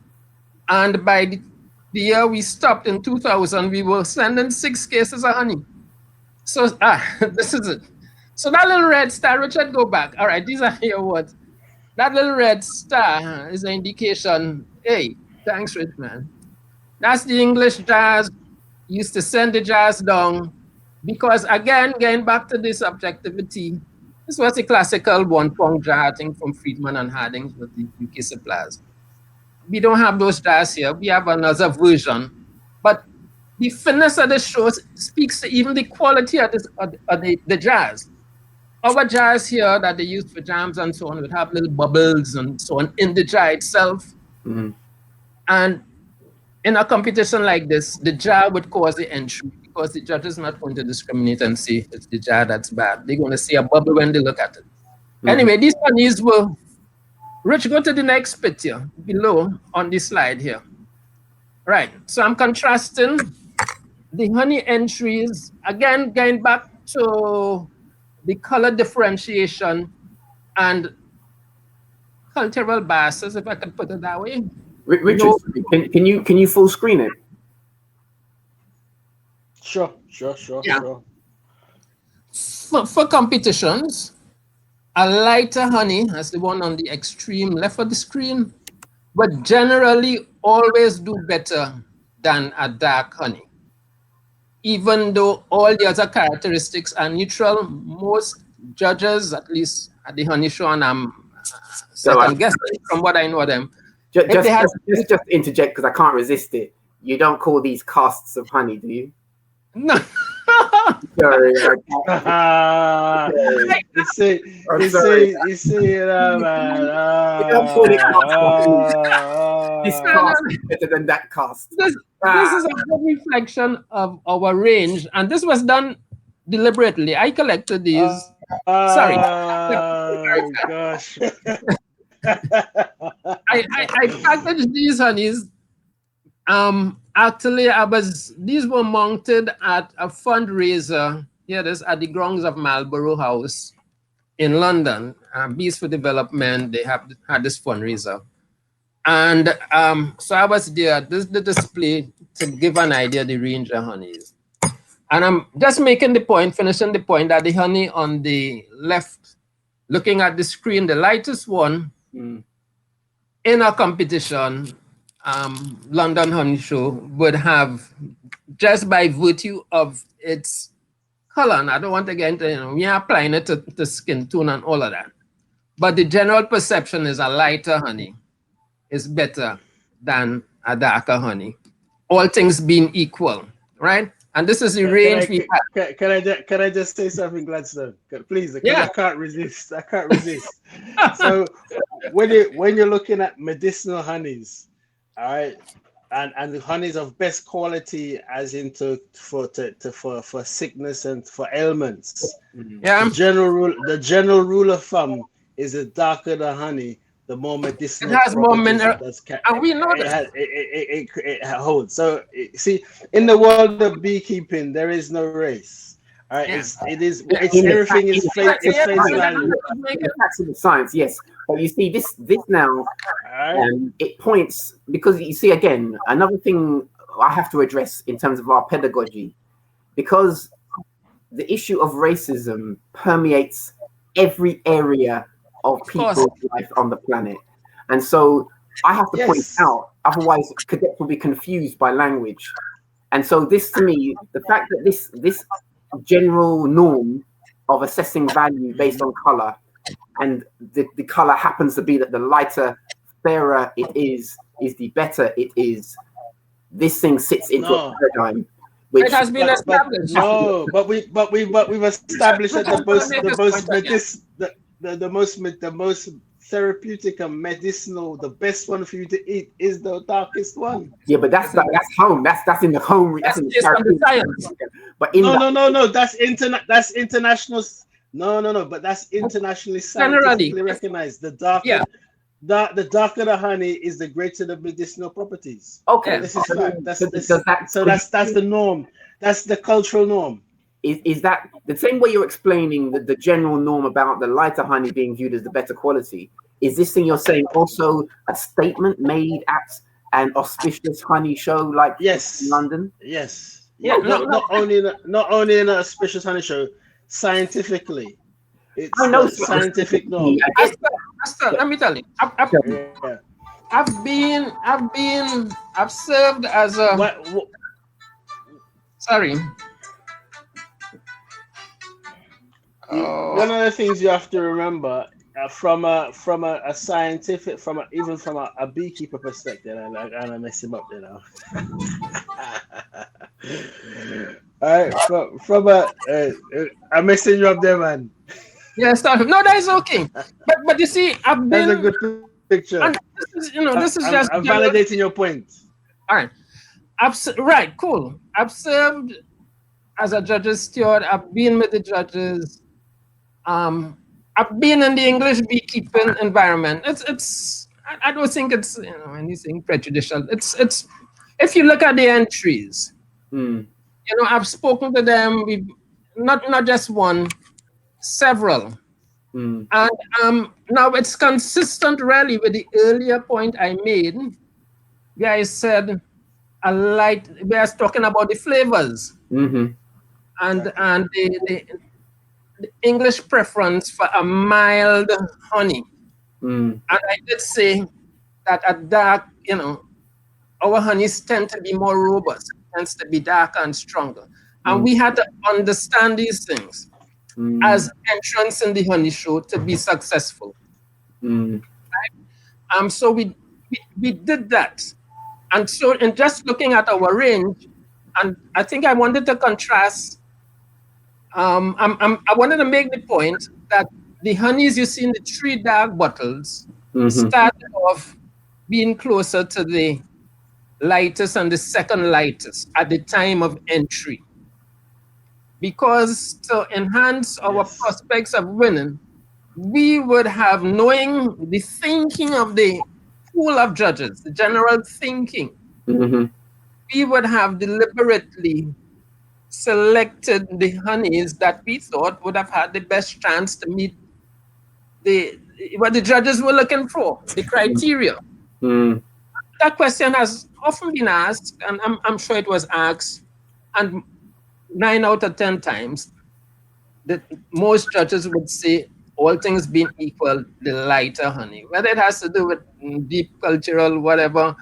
And by the year we stopped in 2000, we were sending 6 cases of honey. So this is it. So that little red star, Richard, go back. All right, these are your words. That little red star is an indication, hey, Thanks, Rich, man. That's the English jars. Used to send the jars down because, again, going back to this objectivity, this was a classical one-pound jar, I think, from Friedman and Harding with the UK suppliers. We don't have those jars here. We have another version. But the finesse of the show speaks to even the quality of, the jars. Our jars here that they use for jams and so on would have little bubbles and so on in the jar itself. Mm-hmm. And in a competition like this, the jar would cause the entry because the judge is not going to discriminate and say it's the jar that's bad. They're going to see a bubble when they look at it. Mm-hmm. Anyway, these honeys were... Rich, go to the next picture below on this slide here. Right, so I'm contrasting the honey entries, again, going back to the color differentiation and cultural biases, if I could put it that way. Richard, can you full screen it? Sure. For competitions, a lighter honey, as the one on the extreme left of the screen, but generally always do better than a dark honey. Even though all the other characteristics are neutral, most judges, at least at the honey show, and I'm guessing from what I know of them. Just interject because I can't resist it. You don't call these casts of honey, do you? No. Sorry. You see, man. You don't call it this cast is better than that cast. This is a good reflection of our range, and this was done deliberately. I collected these. Sorry. Oh, gosh. I packaged these honeys. Actually, these were mounted at a fundraiser here, this at the grounds of Marlborough House in London. Bees for Development, they had this fundraiser. And so I was there, this is the display to give an idea of the range of honeys. And I'm just finishing the point that the honey on the left, looking at the screen, the lightest one in a competition, London Honey Show would have, just by virtue of its color, and I don't want to get into, we are applying it to skin tone and all of that. But the general perception is a lighter honey is better than a darker honey, all things being equal, right? And this is the range we have. Can I just say something, Gladstone? Please, I can't resist. So when you're looking at medicinal honeys, all right, and the honeys of best quality, as into for sickness and for ailments. Yeah. The general rule of thumb is the darker the honey, the more medicinal. It has more mineral, and we know that it holds. So see, in the world of beekeeping, there is no race. All right, everything is face value. That's in the science, yes. But you see, this now, it points, because you see, again, another thing I have to address in terms of our pedagogy, because the issue of racism permeates every area of people's life on the planet. And so I have to point out, otherwise cadets will be confused by language. And so this, to me, the fact that this general norm of assessing value based on color, and the color happens to be that the lighter, fairer it is the better it is. This thing sits into a paradigm. Which it has been established. But we've established that the most therapeutic and medicinal, the best one for you to eat is the darkest one. Yeah, but that's home. That's in the home. That's in the science. But no. That's international. No. But that's internationally scientifically recognized. The darker, the darker the honey is, the greater the medicinal properties. Okay, this is fact. That's the norm. That's the cultural norm. Is that the same way you're explaining the general norm about the lighter honey being viewed as the better quality? Is this thing you're saying also a statement made at an auspicious honey show like in London? Yes. Yeah. Not only in an auspicious honey show, scientifically, it's scientific norm. Let me tell you. I've served as a. What Sorry. one of the things you have to remember from a scientific, even from a beekeeper perspective, and I mess him up, you know. All right, from I'm messing you up there, man. Yeah, sorry. No, that is okay. But you see, I've been. That's a good picture. And this is, this is just. I'm validating your point. All right. Right, cool. I've served as a judge's steward. I've been with the judges. I've been in the English beekeeping environment. I don't think it's anything prejudicial. It's if you look at the entries, I've spoken to them. We've not just one, several. And now it's consistent really with the earlier point I made, where I said we are talking about the flavors and the English preference for a mild honey. And I did say that at dark, our honeys tend to be more robust, tends to be darker and stronger. And we had to understand these things as entrants in the honey show to be successful. Right? So we did that. And so in just looking at our range, and I think I wanted to contrast, I wanted to make the point that the honeys you see in the 3 dark bottles started off being closer to the lightest and the second lightest at the time of entry. Because to enhance our prospects of winning, we would have, knowing the thinking of the pool of judges, the general thinking, we would have deliberately selected the honeys that we thought would have had the best chance to meet what the judges were looking for, the criteria. That question has often been asked, and I'm sure it was asked, and 9 out of 10 times, that most judges would say, all things being equal, the lighter honey. Whether it has to do with deep cultural, whatever,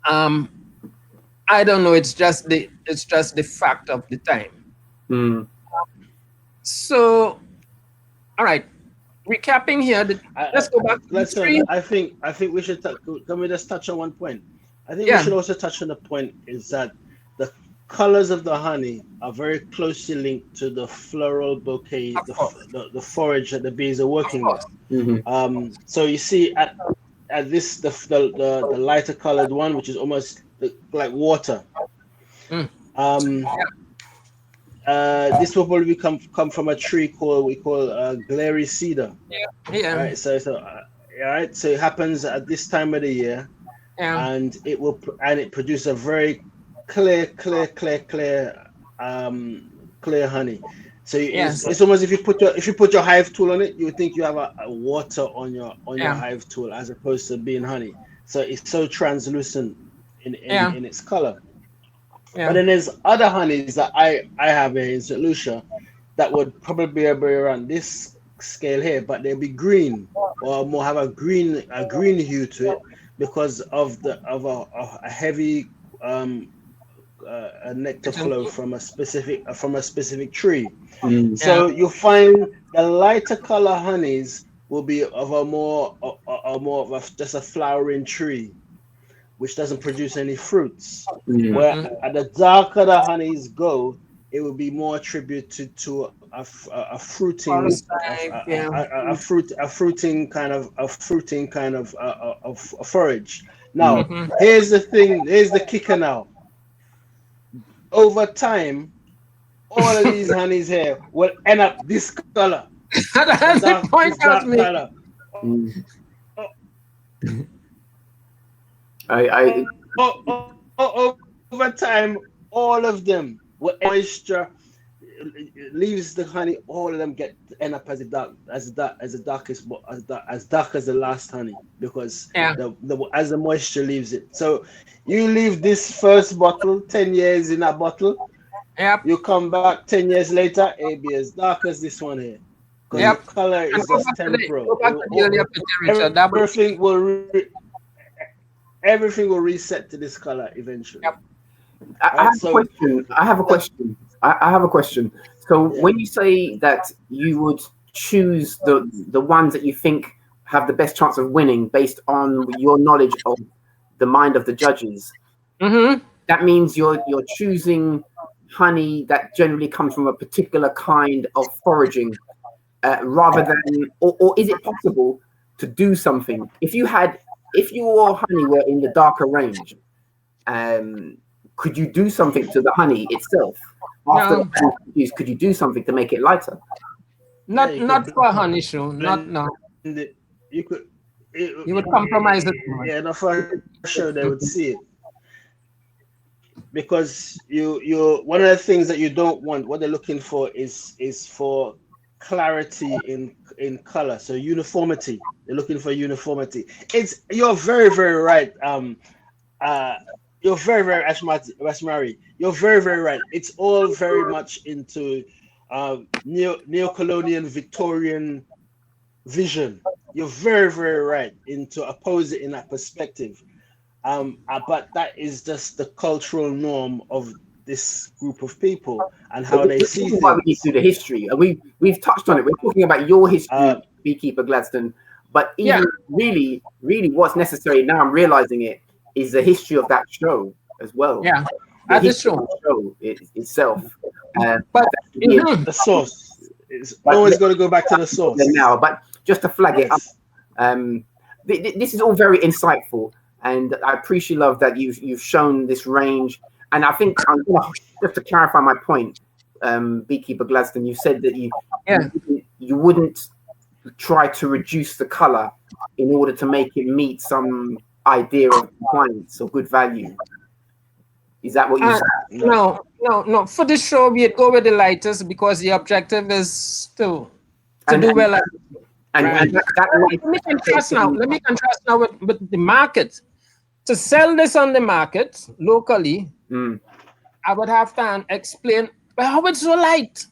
I don't know. It's just the fact of the time. So, all right. Recapping here, let's go back to the screen. I think we should. Can we just touch on one point? I think we should also touch on the point is that the colors of the honey are very closely linked to the floral bouquet, the forage that the bees are working with. So you see at this the lighter colored one, which is almost like water. This will probably come from a tree we call glary cedar. Yeah. Right. So it happens at this time of the year, and it produces a very clear honey. So it's almost if you put your hive tool on it, you would think you have a water on your hive tool as opposed to being honey. So it's so translucent in its color. But then there's other honeys that I have here in St. Lucia that would probably be around this scale here, but they'll be green or more have a green hue to it because of a heavy a nectar flow from a specific tree. So you'll find the lighter color honeys will be of just a flowering tree, which doesn't produce any fruits. Where at the darker the honeys go, it will be more attributed to a fruiting kind of forage. Now, here's the thing. Here's the kicker. Now, over time, all of these honeys here will end up this color. That's the point of me. Over time, all of them, what moisture leaves the honey, all of them end up as dark as the last honey because as the moisture leaves it. So you leave this first bottle 10 years in that bottle. You come back 10 years later, it'll be as dark as this one here. Because the color is just temporal. Go back to the earlier picture, Richard. Everything will everything will reset to this color eventually. Yep. I have a question. I have a question. I have a question. So when you say that you would choose the ones that you think have the best chance of winning based on your knowledge of the mind of the judges, that means you're choosing honey that generally comes from a particular kind of foraging, rather than, or is it possible to do something if your honey were in the darker range? Could you do something to the honey itself after the honey is produced? Could you do something to make it lighter? Not for a honey show. Not no. You could. You would compromise it. Yeah, no, for sure they would see it, because you one of the things that you don't want, what they're looking for is for clarity in color, so uniformity. They're looking for uniformity. You're very, very right. You're very, very Ashmari. You're very, very right. It's all very much into neo-colonial Victorian vision. You're very, very right into oppose it in that perspective. But that is just the cultural norm of this group of people and how they see things. Why we need to do the history. We've touched on it. We're talking about your history, Beekeeper Gladstone. But even really, really what's necessary now, I'm realizing it, is the history of that show as well. Yeah, the show itself. But the source is always going to go back to the source. Now, but just to flag it up, this is all very insightful, and I appreciate, love, that you've shown this range. And I think, just to clarify my point, Beekeeper Gladstone, you said that you wouldn't try to reduce the color in order to make it meet some idea of compliance or good value. Is that what you said? No. For this show, we'd go with the lightest because the objective is to do well. Let me contrast now with the market. To sell this on the market locally, I would have to explain how it's so light,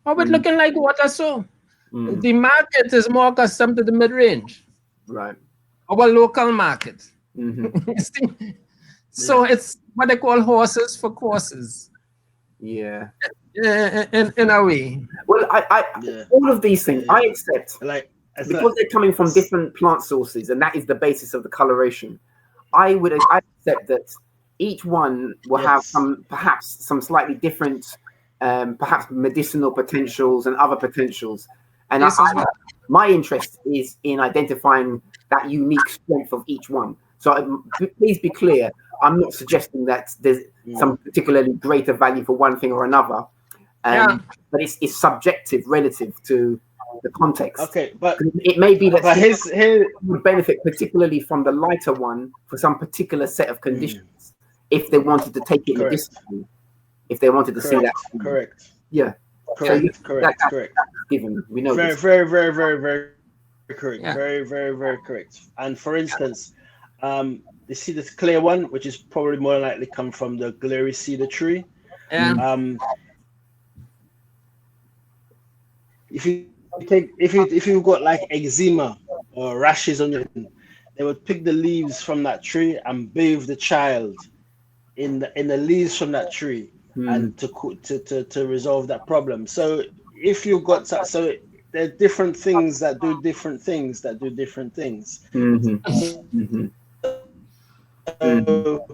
how it's looking like water. So the market is more accustomed to the mid-range, right? Our local market. So it's what they call horses for courses. Yeah. In a way. Well, all of these things I accept, because they're coming from different plant sources, and that is the basis of the coloration. I accept that each one will have perhaps some slightly different, perhaps medicinal potentials and other potentials. And my interest is in identifying that unique strength of each one. So please be clear, I'm not suggesting that there's some particularly greater value for one thing or another, but it's subjective relative to the context. Okay, but it may be that his would benefit particularly from the lighter one for some particular set of conditions, if they wanted to take it medicinally, if they wanted to see that. Correct. Yeah. Correct. Correct. Given we know very, this. very, very, very, very correct. Yeah. Very, very, very correct. And for instance, you see this clear one, which is probably more likely come from the glary cedar tree. If you've got like eczema or rashes on your skin, they would pick the leaves from that tree and bathe the child in the leaves from that tree, and to resolve that problem. So if you've got so there are different things that do different things that do different things. So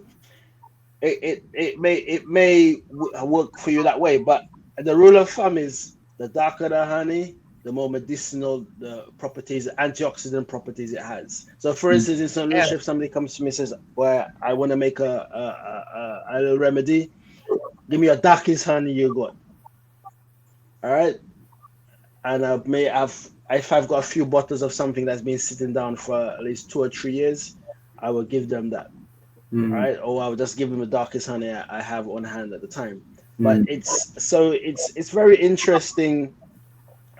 it may work for you that way, but the rule of thumb is the darker the honey, the more medicinal the properties, antioxidant properties it has. So, for instance, in St. Lucia, if somebody comes to me and says, "Well, I want to make a little remedy, give me a darkest honey you got." All right, and if I've got a few bottles of something that's been sitting down for at least 2 or 3 years, I will give them that. All right, or I will just give them the darkest honey I have on hand at the time. But it's very interesting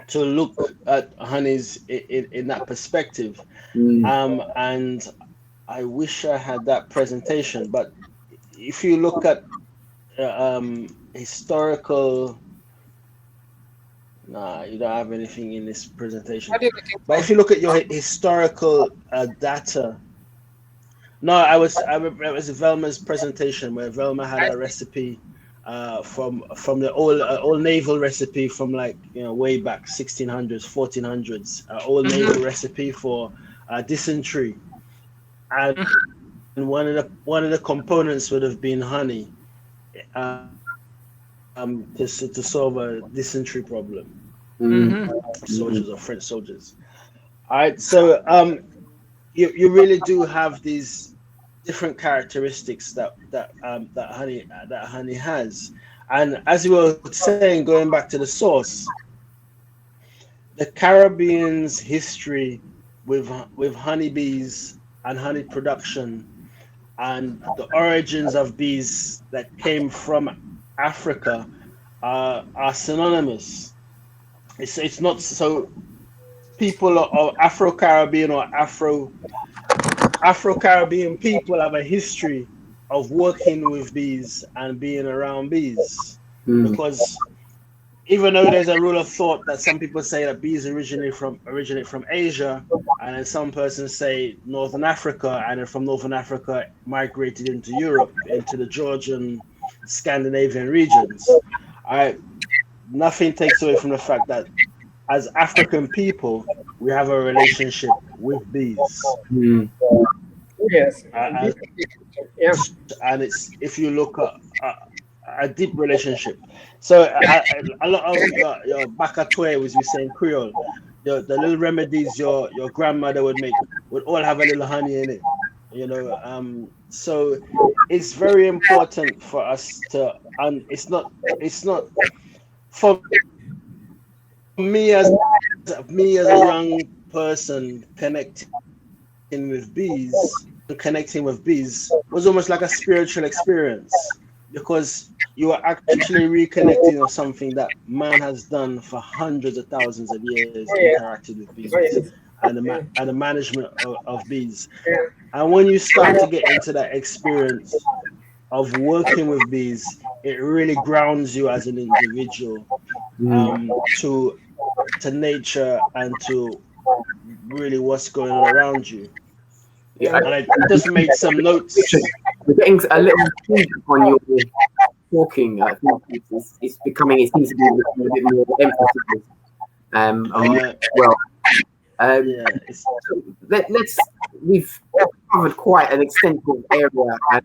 to look at honeys in that perspective. And I wish I had that presentation, but if you look at historical, you don't have anything in this presentation. But if you look at your historical data No, it was Velma's presentation where Velma had a recipe from the old naval recipe from, like, way back 1600s, 1400s, old naval recipe for dysentery, and one of the components would have been honey, to solve a dysentery problem. Soldiers or French soldiers. All right, so you really do have these different characteristics that honey has, and as you were saying, going back to the source, the Caribbean's history with honeybees and honey production, and the origins of bees that came from Africa are synonymous. It's not so. People of Afro-Caribbean or Afro-Caribbean people have a history of working with bees and being around bees, because even though there's a rule of thought that some people say that bees originate from Asia, and then some persons say Northern Africa, and then from Northern Africa migrated into Europe, into the Georgian, Scandinavian regions. Nothing takes away from the fact that as African people, we have a relationship with bees. Yes. And it's, if you look at a deep relationship. So a lot of your bakatoy, as we say in Creole, the little remedies your grandmother would make would all have a little honey in it. So it's very important for us to, and it's not for me as a young person connecting with bees was almost like a spiritual experience, because you are actually reconnecting with something that man has done for hundreds of thousands of years, interacted with bees and the management of bees. And when you start to get into that experience of working with bees, it really grounds you as an individual to nature and to really what's going on around you. And I just made some notes. We're getting a little deep on your talking. I think it's becoming, it seems to be a bit more emphasized. We've covered quite an extensive area, and